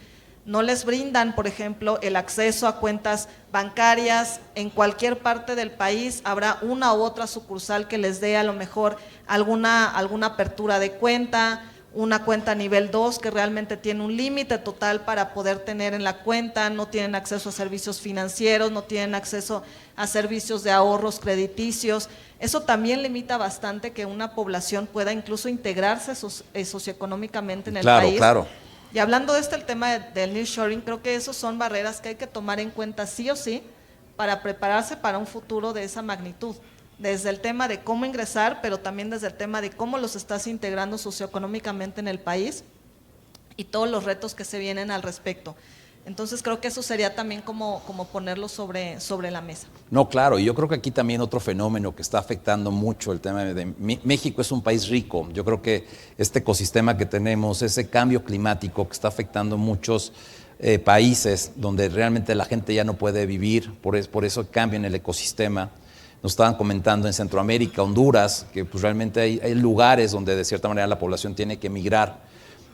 C: No les brindan, por ejemplo, el acceso a cuentas bancarias. En cualquier parte del país habrá una u otra sucursal que les dé a lo mejor alguna apertura de cuenta, una cuenta nivel 2 que realmente tiene un límite total para poder tener en la cuenta, no tienen acceso a servicios financieros, no tienen acceso a servicios de ahorros crediticios. Eso también limita bastante que una población pueda incluso integrarse socioeconómicamente en el país. Claro. Y hablando de el tema del nearshoring, creo que esos son barreras que hay que tomar en cuenta sí o sí para prepararse para un futuro de esa magnitud. Desde el tema de cómo ingresar, pero también desde el tema de cómo los estás integrando socioeconómicamente en el país y todos los retos que se vienen al respecto. Entonces creo que eso sería también como ponerlo sobre la mesa.
B: No, claro, y yo creo que aquí también otro fenómeno que está afectando mucho el tema de México es un país rico. Yo creo que este ecosistema que tenemos, ese cambio climático que está afectando muchos países donde realmente la gente ya no puede vivir, por eso cambia en el ecosistema. Nos estaban comentando en Centroamérica, Honduras, que pues realmente hay lugares donde de cierta manera la población tiene que emigrar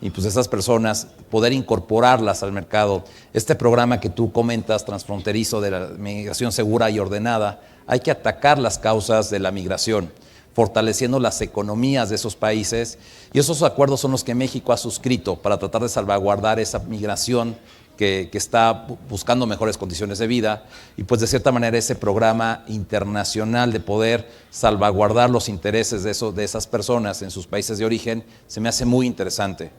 B: y pues esas personas poder incorporarlas al mercado. Este programa que tú comentas, transfronterizo de la migración segura y ordenada, hay que atacar las causas de la migración, fortaleciendo las economías de esos países, y esos acuerdos son los que México ha suscrito para tratar de salvaguardar esa migración que está buscando mejores condiciones de vida, y pues de cierta manera ese programa internacional de poder salvaguardar los intereses de esas personas en sus países de origen se me hace muy interesante.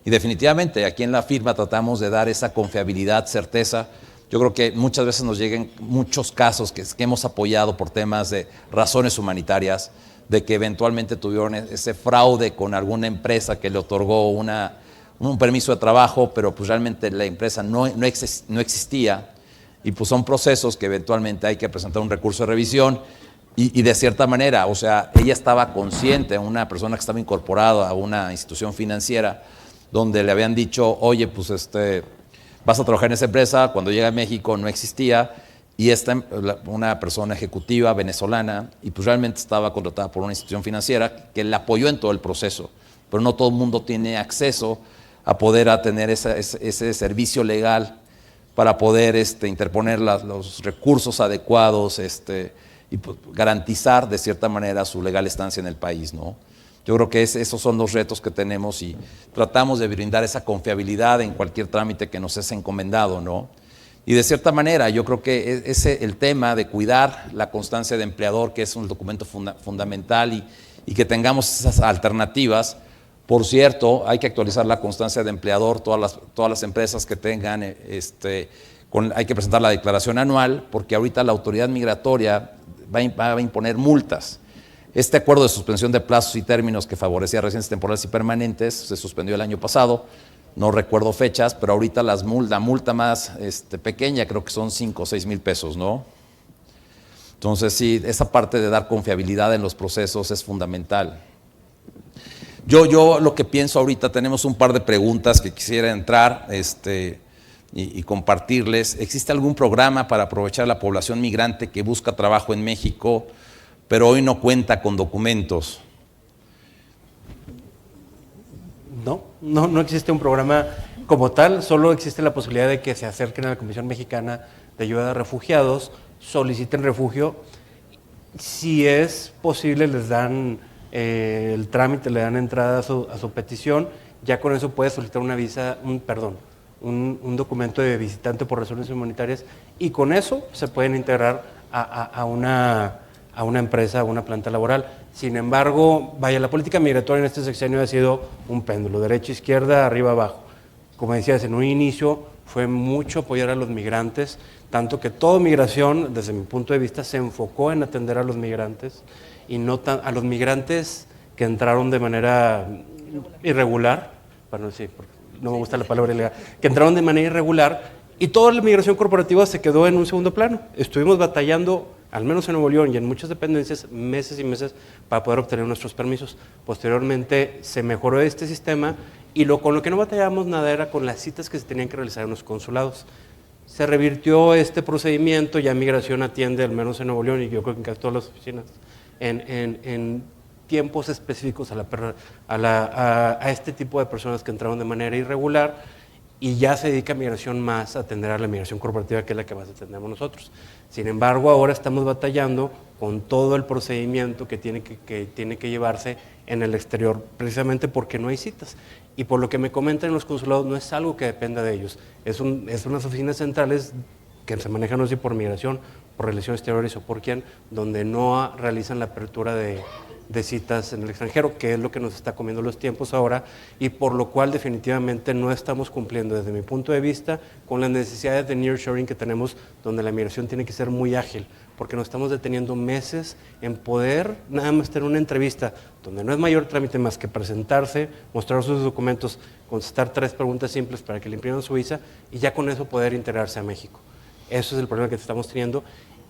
B: Y definitivamente aquí en la firma tratamos de dar esa confiabilidad, certeza. Yo creo que muchas veces nos llegan muchos casos que hemos apoyado por temas de razones humanitarias, de que eventualmente tuvieron ese fraude con alguna empresa que le otorgó un permiso de trabajo, pero pues realmente la empresa no existía, y pues son procesos que eventualmente hay que presentar un recurso de revisión, y de cierta manera, o sea, ella estaba consciente, una persona que estaba incorporada a una institución financiera, donde le habían dicho, oye, pues vas a trabajar en esa empresa, cuando llega a México no existía, y una persona ejecutiva venezolana, y pues realmente estaba contratada por una institución financiera que la apoyó en todo el proceso, pero no todo el mundo tiene acceso a poder tener ese servicio legal para poder interponer los recursos adecuados y pues, garantizar de cierta manera su legal estancia en el país, ¿no? Yo creo que esos son los retos que tenemos, y tratamos de brindar esa confiabilidad en cualquier trámite que nos es encomendado, ¿no? Y de cierta manera yo creo que el tema de cuidar la constancia de empleador, que es un documento fundamental, y que tengamos esas alternativas. Por cierto, hay que actualizar la constancia de empleador, todas las empresas que tengan, hay que presentar la declaración anual, porque ahorita la autoridad migratoria va a imponer multas. Este acuerdo de suspensión de plazos y términos que favorecía residencias temporales y permanentes se suspendió el año pasado, no recuerdo fechas, pero ahorita la multa más pequeña creo que son 5 o 6 mil pesos, ¿no? Entonces sí, esa parte de dar confiabilidad en los procesos es fundamental. Yo lo que pienso ahorita, tenemos un par de preguntas que quisiera entrar y compartirles. ¿Existe algún programa para aprovechar la población migrante que busca trabajo en México, pero hoy no cuenta con documentos?
D: No existe un programa como tal, solo existe la posibilidad de que se acerquen a la Comisión Mexicana de Ayuda a Refugiados, soliciten refugio. Si es posible, les dan el trámite, le dan entrada a su petición. Ya con eso puede solicitar un documento de visitante por razones humanitarias, y con eso se pueden integrar a una empresa, a una planta laboral. Sin embargo, la política migratoria en este sexenio ha sido un péndulo, derecha, izquierda, arriba, abajo. Como decías, en un inicio fue mucho apoyar a los migrantes, tanto que toda migración, desde mi punto de vista, se enfocó en atender a los migrantes, y no a los migrantes que entraron de manera irregular, no me gusta la palabra ilegal, que entraron de manera irregular, y toda la migración corporativa se quedó en un segundo plano. Estuvimos batallando, al menos en Nuevo León y en muchas dependencias, meses y meses para poder obtener nuestros permisos. Posteriormente se mejoró este sistema, y con lo que no batallábamos nada era con las citas que se tenían que realizar en los consulados. Se revirtió este procedimiento, ya Migración atiende, al menos en Nuevo León, y yo creo que en casi todas las oficinas, en tiempos específicos a este tipo de personas que entraron de manera irregular, y ya se dedica a Migración más a atender a la migración corporativa, que es la que más atendemos nosotros. Sin embargo, ahora estamos batallando con todo el procedimiento que tiene que llevarse en el exterior, precisamente porque no hay citas. Y por lo que me comentan en los consulados, no es algo que dependa de ellos. Es unas oficinas centrales que se manejan, no sé, por Migración, por Relaciones Exteriores o por quién, donde no realizan la apertura de citas en el extranjero, que es lo que nos está comiendo los tiempos ahora, y por lo cual definitivamente no estamos cumpliendo, desde mi punto de vista, con las necesidades de nearshoring que tenemos, donde la migración tiene que ser muy ágil, porque nos estamos deteniendo meses en poder nada más tener una entrevista, donde no es mayor trámite más que presentarse, mostrar sus documentos, contestar 3 preguntas simples para que le impriman su visa, y ya con eso poder integrarse a México. Eso es el problema que estamos teniendo,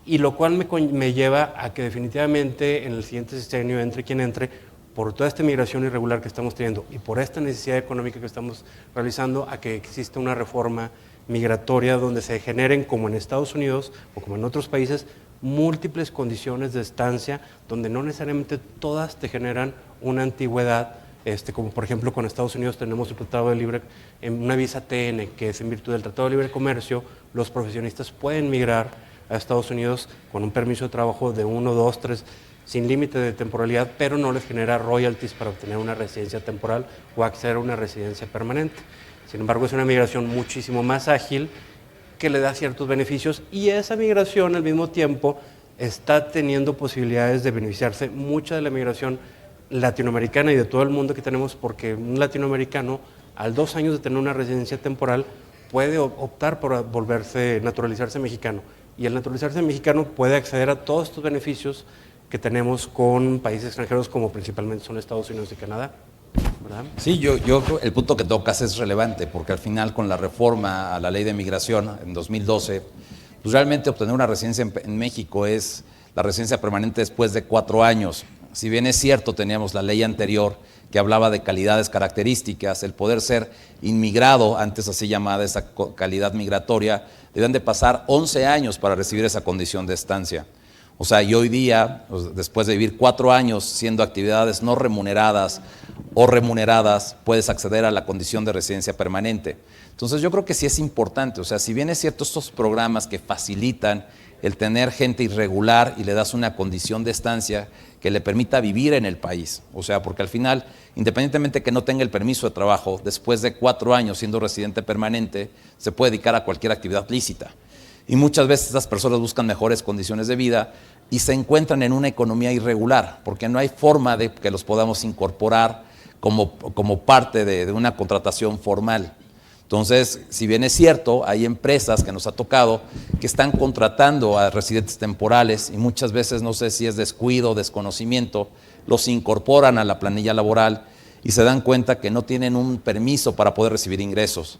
D: y lo cual me lleva a que definitivamente en el siguiente sexenio, entre quien entre, por toda esta migración irregular que estamos teniendo y por esta necesidad económica que estamos realizando, a que exista una reforma migratoria donde se generen, como en Estados Unidos o como en otros países, múltiples condiciones de estancia, donde no necesariamente todas te generan una antigüedad, como por ejemplo con Estados Unidos tenemos el Tratado de Libre, en una visa TN, que es en virtud del Tratado de Libre Comercio, los profesionistas pueden migrar a Estados Unidos con un permiso de trabajo de 1, 2, 3, sin límite de temporalidad, pero no les genera royalties para obtener una residencia temporal o acceder a una residencia permanente. Sin embargo, es una migración muchísimo más ágil que le da ciertos beneficios, y esa migración al mismo tiempo está teniendo posibilidades de beneficiarse mucha de la migración latinoamericana y de todo el mundo que tenemos, porque un latinoamericano al 2 años de tener una residencia temporal puede optar por naturalizarse mexicano, y al naturalizarse mexicano puede acceder a todos estos beneficios que tenemos con países extranjeros como principalmente son Estados Unidos y Canadá, ¿verdad?
B: Sí, yo creo el punto que tocas es relevante, porque al final con la reforma a la ley de migración en 2012, pues realmente obtener una residencia en México es la residencia permanente después de 4 años. Si bien es cierto, teníamos la ley anterior que hablaba de calidades características, el poder ser inmigrado, antes así llamada esa calidad migratoria, debían de pasar 11 años para recibir esa condición de estancia. O sea, y hoy día, después de vivir 4 años siendo actividades no remuneradas o remuneradas, puedes acceder a la condición de residencia permanente. Entonces yo creo que sí es importante, o sea, si bien es cierto estos programas que facilitan el tener gente irregular y le das una condición de estancia que le permita vivir en el país, o sea, porque al final, independientemente que no tenga el permiso de trabajo, después de 4 años siendo residente permanente, se puede dedicar a cualquier actividad lícita. Y muchas veces estas personas buscan mejores condiciones de vida y se encuentran en una economía irregular, porque no hay forma de que los podamos incorporar como parte de una contratación formal. Entonces, si bien es cierto, hay empresas que nos ha tocado que están contratando a residentes temporales y muchas veces, no sé si es descuido o desconocimiento, los incorporan a la planilla laboral y se dan cuenta que no tienen un permiso para poder recibir ingresos.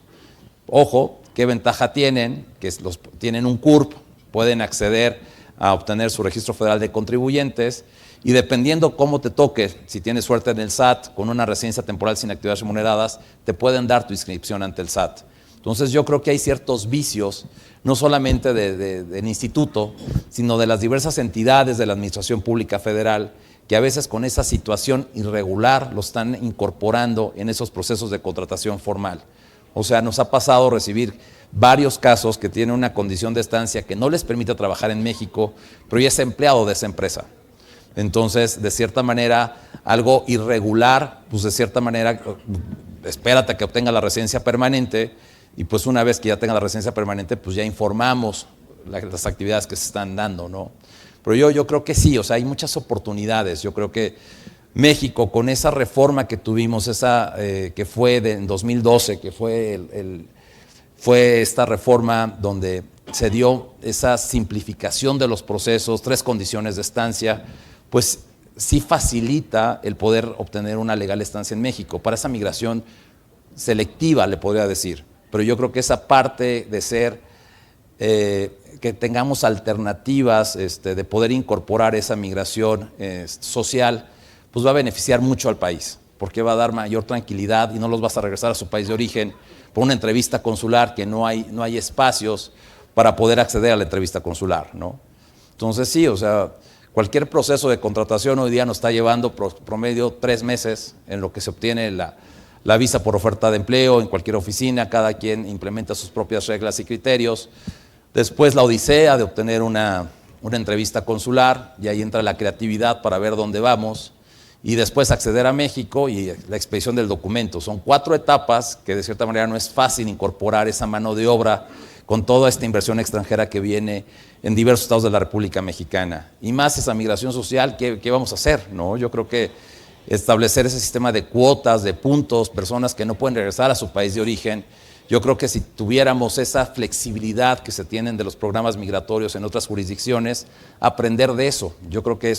B: Ojo, ¿qué ventaja tienen? Que tienen un CURP, pueden acceder a obtener su registro federal de contribuyentes y dependiendo cómo te toque, si tienes suerte en el SAT, con una residencia temporal sin actividades remuneradas, te pueden dar tu inscripción ante el SAT. Entonces yo creo que hay ciertos vicios, no solamente del instituto, sino de las diversas entidades de la Administración Pública Federal, que a veces con esa situación irregular lo están incorporando en esos procesos de contratación formal. O sea, nos ha pasado recibir varios casos que tienen una condición de estancia que no les permite trabajar en México, pero ya es empleado de esa empresa. Entonces, de cierta manera, algo irregular, pues de cierta manera, espérate a que obtenga la residencia permanente y pues una vez que ya tenga la residencia permanente, pues ya informamos las actividades que se están dando, ¿no? Pero yo creo que sí, o sea, hay muchas oportunidades. Yo creo que México, con esa reforma que tuvimos, que fue en 2012, que fue esta reforma donde se dio esa simplificación de los procesos, 3 condiciones de estancia, pues sí facilita el poder obtener una legal estancia en México, para esa migración selectiva, le podría decir. Pero yo creo que esa parte de ser, que tengamos alternativas, de poder incorporar esa migración social, pues va a beneficiar mucho al país, porque va a dar mayor tranquilidad y no los vas a regresar a su país de origen por una entrevista consular que no hay espacios para poder acceder a la entrevista consular, ¿no? Entonces sí, o sea, cualquier proceso de contratación hoy día nos está llevando promedio 3 meses en lo que se obtiene la visa por oferta de empleo en cualquier oficina, cada quien implementa sus propias reglas y criterios. Después la odisea de obtener una entrevista consular, y ahí entra la creatividad para ver dónde vamos, y después acceder a México y la expedición del documento. Son 4 etapas que de cierta manera no es fácil incorporar esa mano de obra con toda esta inversión extranjera que viene en diversos estados de la República Mexicana. Y más esa migración social, ¿qué vamos a hacer, no? Yo creo que establecer ese sistema de cuotas, de puntos, personas que no pueden regresar a su país de origen, yo creo que si tuviéramos esa flexibilidad que se tienen de los programas migratorios en otras jurisdicciones, aprender de eso. Yo creo que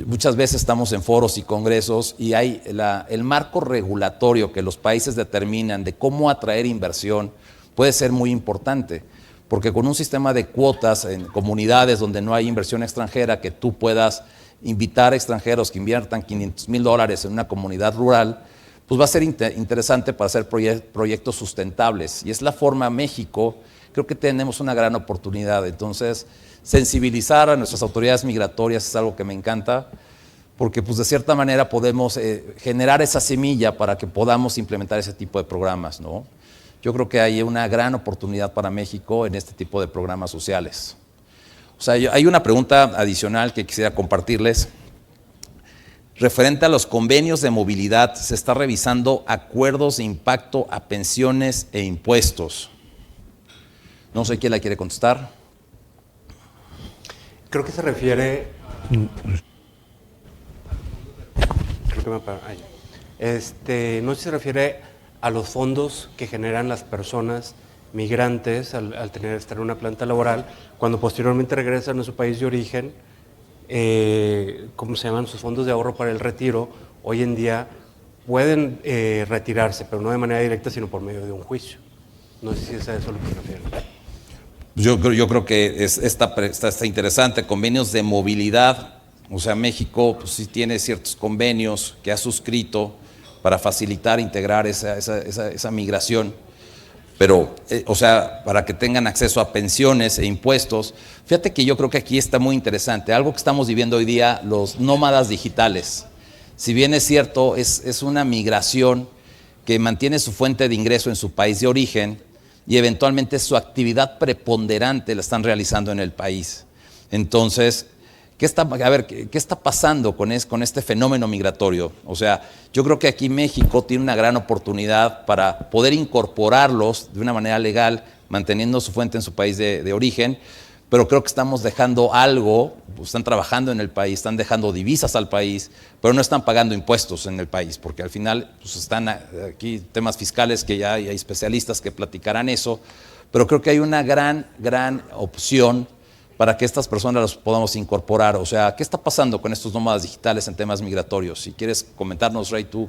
B: muchas veces estamos en foros y congresos y hay el marco regulatorio que los países determinan de cómo atraer inversión puede ser muy importante, porque con un sistema de cuotas en comunidades donde no hay inversión extranjera, que tú puedas invitar a extranjeros que inviertan $500,000 en una comunidad rural, pues va a ser interesante para hacer proyectos sustentables. Y es la forma México, creo que tenemos una gran oportunidad. Entonces, sensibilizar a nuestras autoridades migratorias es algo que me encanta, porque pues de cierta manera podemos generar esa semilla para que podamos implementar ese tipo de programas, ¿no? Yo creo que hay una gran oportunidad para México en este tipo de programas sociales. O sea, hay una pregunta adicional que quisiera compartirles. Referente a los convenios de movilidad, se está revisando acuerdos de impacto a pensiones e impuestos. No sé quién la quiere contestar.
D: Creo que se refiere... Creo que me apaga. No sé si se refiere a los fondos que generan las personas migrantes al estar en una planta laboral, cuando posteriormente regresan a su país de origen, ¿cómo se llaman? Sus fondos de ahorro para el retiro, hoy en día pueden retirarse, pero no de manera directa, sino por medio de un juicio. No sé si es a eso lo que se refiere.
B: Yo creo que está interesante, convenios de movilidad. O sea, México pues, sí tiene ciertos convenios que ha suscrito para facilitar, integrar esa migración, pero, o sea, para que tengan acceso a pensiones e impuestos. Fíjate que yo creo que aquí está muy interesante, algo que estamos viviendo hoy día, los nómadas digitales. Si bien es cierto, es una migración que mantiene su fuente de ingreso en su país de origen y eventualmente su actividad preponderante la están realizando en el país. Entonces, ¿qué está pasando con este fenómeno migratorio? O sea, yo creo que aquí México tiene una gran oportunidad para poder incorporarlos de una manera legal, manteniendo su fuente en su país de origen, pero creo que estamos dejando algo, están trabajando en el país, están dejando divisas al país, pero no están pagando impuestos en el país, porque al final pues, están aquí temas fiscales que ya hay especialistas que platicarán eso, pero creo que hay una gran opción para que estas personas las podamos incorporar. O sea, ¿qué está pasando con estos nómadas digitales en temas migratorios? Si quieres comentarnos, Rey, tú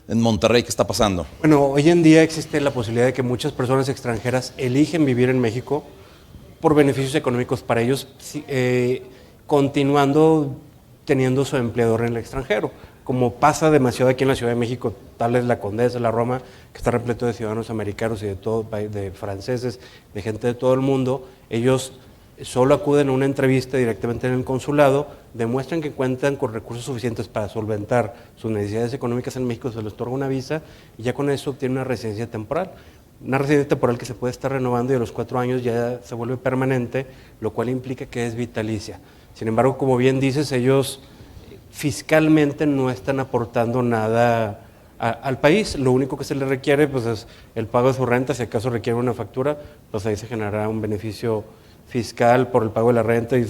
B: en Monterrey, ¿qué está pasando?
D: Bueno, hoy en día existe la posibilidad de que muchas personas extranjeras eligen vivir en México por beneficios económicos para ellos, continuando teniendo su empleador en el extranjero. Como pasa demasiado aquí en la Ciudad de México, tal es la Condesa, la Roma, que está repleto de ciudadanos americanos y de franceses, de gente de todo el mundo, ellos solo acuden a una entrevista directamente en el consulado, demuestran que cuentan con recursos suficientes para solventar sus necesidades económicas en México, se les otorga una visa y ya con eso obtienen una residencia temporal. Una residencia temporal que se puede estar renovando y a los 4 años ya se vuelve permanente, lo cual implica que es vitalicia. Sin embargo, como bien dices, ellos fiscalmente no están aportando nada al país. Lo único que se les requiere pues, es el pago de su renta. Si acaso requiere una factura, pues ahí se generará un beneficio fiscal por el pago de la renta y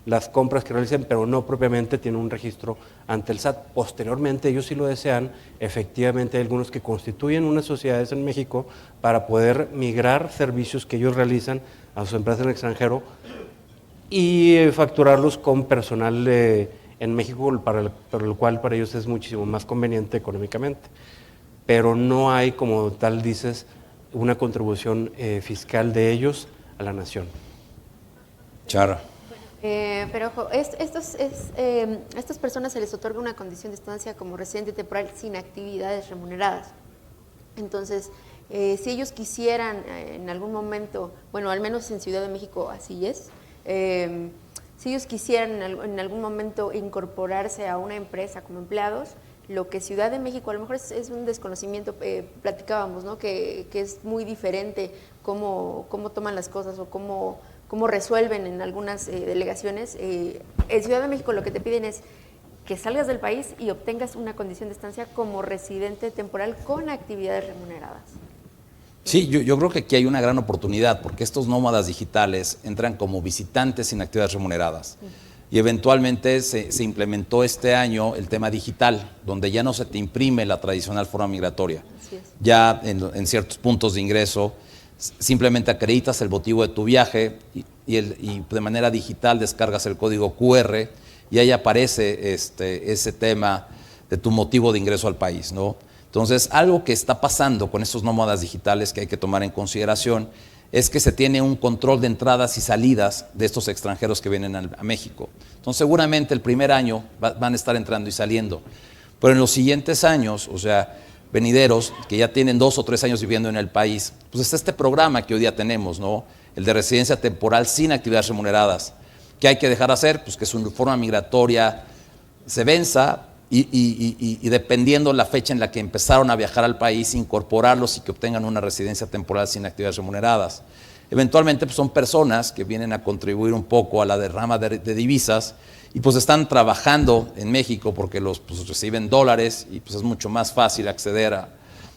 D: las compras que realicen, pero no propiamente tiene un registro ante el SAT. Posteriormente, ellos sí lo desean, efectivamente hay algunos que constituyen unas sociedades en México para poder migrar servicios que ellos realizan a sus empresas en el extranjero y facturarlos con personal en México, para lo cual para ellos es muchísimo más conveniente económicamente. Pero no hay, como tal dices, una contribución fiscal de ellos a la nación.
B: Chara.
E: Pero ojo, estas personas se les otorga una condición de estancia como residente temporal sin actividades remuneradas. Entonces, si ellos quisieran en algún momento, bueno, al menos en Ciudad de México así es, si ellos quisieran en algún momento incorporarse a una empresa como empleados, lo que Ciudad de México, a lo mejor es un desconocimiento, platicábamos, ¿no? que es muy diferente cómo toman las cosas o cómo resuelven en algunas delegaciones. En Ciudad de México lo que te piden es que salgas del país y obtengas una condición de estancia como residente temporal con actividades remuneradas.
B: Sí, yo creo que aquí hay una gran oportunidad porque estos nómadas digitales entran como visitantes sin actividades remuneradas. Y eventualmente se implementó este año el tema digital, donde ya no se te imprime la tradicional forma migratoria. Ya en ciertos puntos de ingreso simplemente acreditas el motivo de tu viaje y de manera digital descargas el código QR y ahí aparece ese tema de tu motivo de ingreso al país, ¿no? Entonces, algo que está pasando con estos nómadas digitales que hay que tomar en consideración es que se tiene un control de entradas y salidas de estos extranjeros que vienen a México. Entonces, seguramente el primer año van a estar entrando y saliendo, pero en los siguientes años, o sea, venideros que ya tienen 2 o 3 años viviendo en el país, pues está este programa que hoy día tenemos, ¿no? El de residencia temporal sin actividades remuneradas. ¿Qué hay que dejar hacer? Pues que su forma migratoria se venza y dependiendo la fecha en la que empezaron a viajar al país, incorporarlos y que obtengan una residencia temporal sin actividades remuneradas. eventualmente pues, son personas que vienen a contribuir un poco a la derrama de divisas y pues están trabajando en México porque los pues, reciben dólares y pues es mucho más fácil acceder a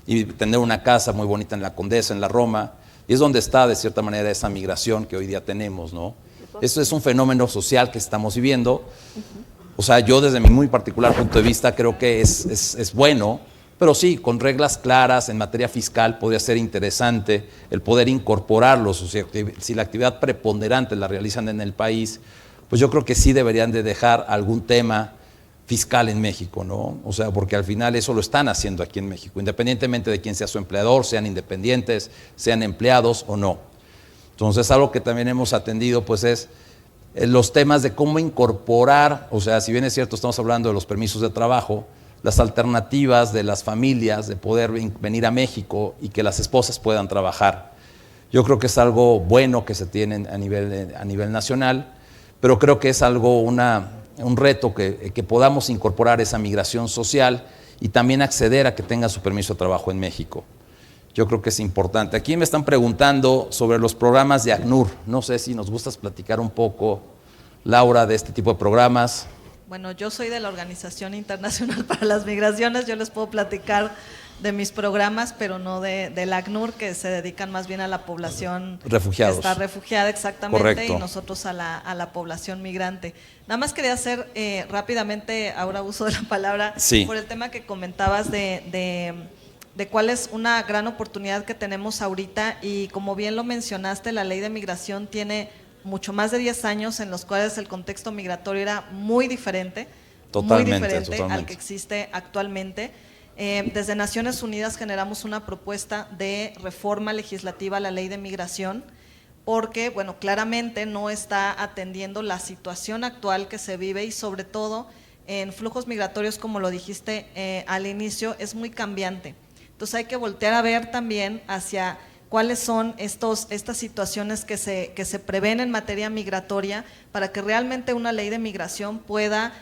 B: y tener una casa muy bonita en la Condesa, en la Roma, y es donde está de cierta manera esa migración que hoy día tenemos, ¿no? Eso es un fenómeno social que estamos viviendo. O sea, yo desde mi muy particular punto de vista creo que es bueno, pero sí, con reglas claras en materia fiscal podría ser interesante el poder incorporarlos. O sea, si la actividad preponderante la realizan en el país, pues yo creo que sí deberían de dejar algún tema fiscal en México, ¿no? O sea, porque al final eso lo están haciendo aquí en México, independientemente de quién sea su empleador, sean independientes, sean empleados o no. Entonces, algo que también hemos atendido, pues es los temas de cómo incorporar, o sea, si bien es cierto, estamos hablando de los permisos de trabajo, las alternativas de las familias de poder venir a México y que las esposas puedan trabajar. Yo creo que es algo bueno que se tiene a nivel nacional, pero creo que es algo, un reto que podamos incorporar esa migración social y también acceder a que tenga su permiso de trabajo en México. Yo creo que es importante. Aquí me están preguntando sobre los programas de ACNUR. No sé si nos gustas platicar un poco, Laura, de este tipo de programas.
C: Bueno, yo soy de la Organización Internacional para las Migraciones, yo les puedo platicar de mis programas, pero no del ACNUR, que se dedican más bien a la población
B: refugiados.
C: Que está refugiada exactamente.
B: Correcto.
C: Y nosotros a la población migrante. Nada más quería hacer rápidamente, ahora uso de la palabra,
B: sí,
C: por el tema que comentabas de cuál es una gran oportunidad que tenemos ahorita, y como bien lo mencionaste, la ley de migración tiene mucho más de 10 años en los cuales el contexto migratorio era muy diferente,
B: totalmente.
C: al que existe actualmente. Desde Naciones Unidas generamos una propuesta de reforma legislativa a la ley de migración porque, bueno, claramente no está atendiendo la situación actual que se vive y sobre todo en flujos migratorios, como lo dijiste al inicio, es muy cambiante. Entonces hay que voltear a ver también hacia cuáles son estas situaciones que se prevén en materia migratoria para que realmente una ley de migración pueda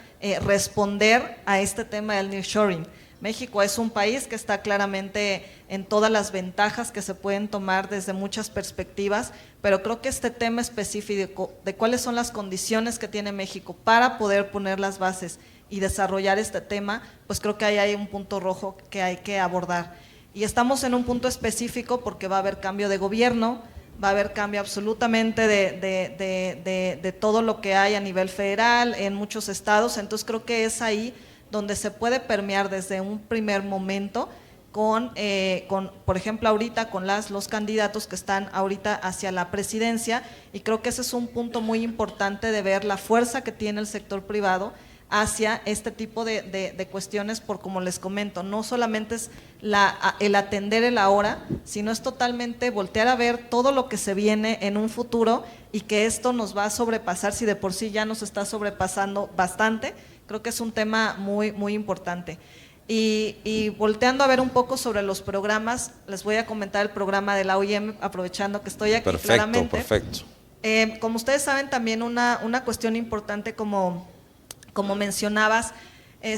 C: responder a este tema del nearshoring. México es un país que está claramente en todas las ventajas que se pueden tomar desde muchas perspectivas, pero creo que este tema específico de cuáles son las condiciones que tiene México para poder poner las bases y desarrollar este tema, pues creo que ahí hay un punto rojo que hay que abordar. Y estamos en un punto específico porque va a haber cambio de gobierno, va a haber cambio absolutamente de todo lo que hay a nivel federal, en muchos estados, entonces creo que es ahí donde se puede permear desde un primer momento con por ejemplo, ahorita con los candidatos que están ahorita hacia la presidencia, y creo que ese es un punto muy importante de ver la fuerza que tiene el sector privado hacia este tipo de cuestiones, por como les comento, no solamente es el atender el ahora, sino es totalmente voltear a ver todo lo que se viene en un futuro y que esto nos va a sobrepasar, si de por sí ya nos está sobrepasando bastante. Creo que es un tema muy, muy importante. Y volteando a ver un poco sobre los programas, les voy a comentar el programa de la OIM, aprovechando que estoy aquí. Claramente.
B: Perfecto.
C: Como ustedes saben, también una cuestión importante, como mencionabas,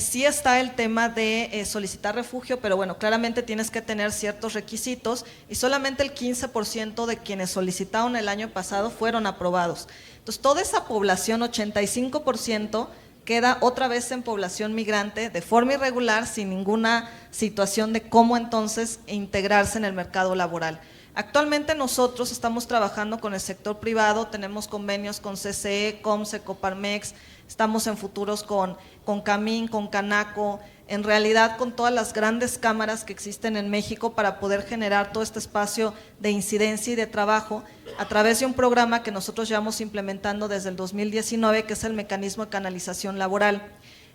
C: sí está el tema de solicitar refugio, pero bueno, claramente tienes que tener ciertos requisitos y solamente el 15% de quienes solicitaron el año pasado fueron aprobados. Entonces, toda esa población, 85%, queda otra vez en población migrante de forma irregular, sin ninguna situación de cómo entonces integrarse en el mercado laboral. Actualmente nosotros estamos trabajando con el sector privado, tenemos convenios con CCE, COMSE, Coparmex, estamos en futuros con Camín, con Canaco, en realidad con todas las grandes cámaras que existen en México para poder generar todo este espacio de incidencia y de trabajo a través de un programa que nosotros llevamos implementando desde el 2019, que es el mecanismo de canalización laboral.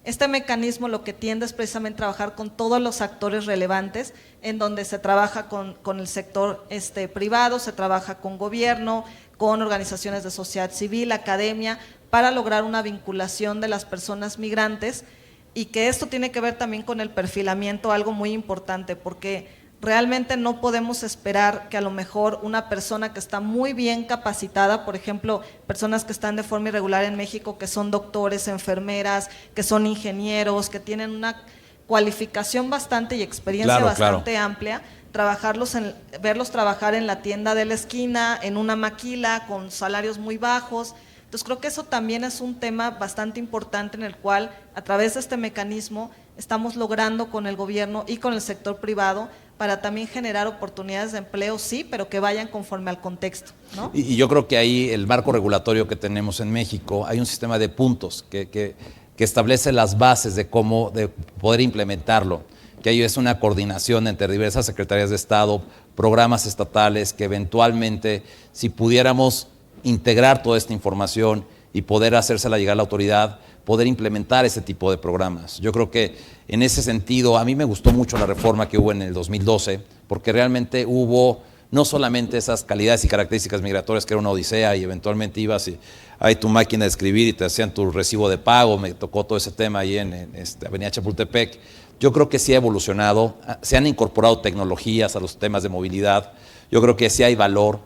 C: Este mecanismo lo que tiende es precisamente trabajar con todos los actores relevantes, en donde se trabaja con el sector privado, se trabaja con gobierno, con organizaciones de sociedad civil, academia, para lograr una vinculación de las personas migrantes, y que esto tiene que ver también con el perfilamiento, algo muy importante, porque realmente no podemos esperar que a lo mejor una persona que está muy bien capacitada, por ejemplo, personas que están de forma irregular en México, que son doctores, enfermeras, que son ingenieros, que tienen una cualificación bastante y experiencia bastante amplia, verlos trabajar en la tienda de la esquina, en una maquila, con salarios muy bajos. Entonces creo que eso también es un tema bastante importante en el cual a través de este mecanismo estamos logrando con el gobierno y con el sector privado para también generar oportunidades de empleo, sí, pero que vayan conforme al contexto, ¿no?
B: Y yo creo que ahí el marco regulatorio que tenemos en México, hay un sistema de puntos que establece las bases de cómo de poder implementarlo, que ahí es una coordinación entre diversas secretarías de Estado, programas estatales, que eventualmente, si pudiéramos integrar toda esta información y poder hacérsela llegar a la autoridad, poder implementar ese tipo de programas. Yo creo que en ese sentido, a mí me gustó mucho la reforma que hubo en el 2012, porque realmente hubo no solamente esas calidades y características migratorias, que era una odisea, y eventualmente ibas y hay tu máquina de escribir y te hacían tu recibo de pago, me tocó todo ese tema ahí en Avenida Chapultepec. Yo creo que sí ha evolucionado, se han incorporado tecnologías a los temas de movilidad, yo creo que sí hay valor,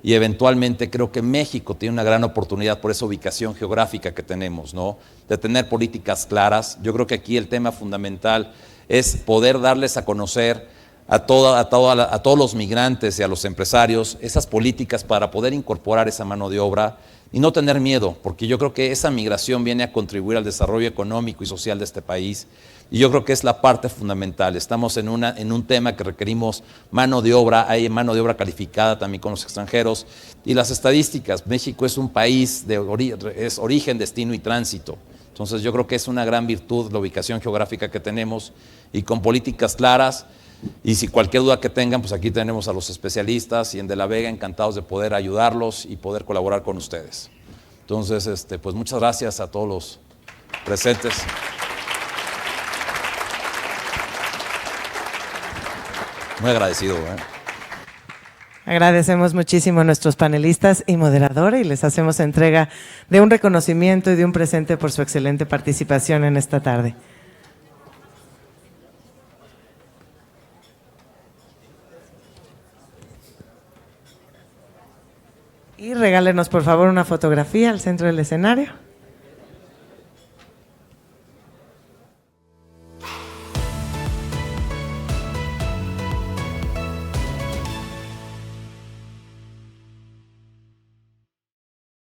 B: y eventualmente creo que México tiene una gran oportunidad por esa ubicación geográfica que tenemos, ¿no? De tener políticas claras. Yo creo que aquí el tema fundamental es poder darles a conocer a todos los migrantes y a los empresarios esas políticas para poder incorporar esa mano de obra y no tener miedo, porque yo creo que esa migración viene a contribuir al desarrollo económico y social de este país. Y yo creo que es la parte fundamental. Estamos en un tema que requerimos mano de obra, hay mano de obra calificada también con los extranjeros. Y las estadísticas, México es un país es origen, destino y tránsito. Entonces yo creo que es una gran virtud la ubicación geográfica que tenemos y con políticas claras. Y si cualquier duda que tengan, pues aquí tenemos a los especialistas y en De la Vega encantados de poder ayudarlos y poder colaborar con ustedes. Entonces, pues muchas gracias a todos los presentes. Muy agradecido.
A: Agradecemos muchísimo a nuestros panelistas y moderadores y les hacemos entrega de un reconocimiento y de un presente por su excelente participación en esta tarde. Y regálenos por favor una fotografía al centro del escenario.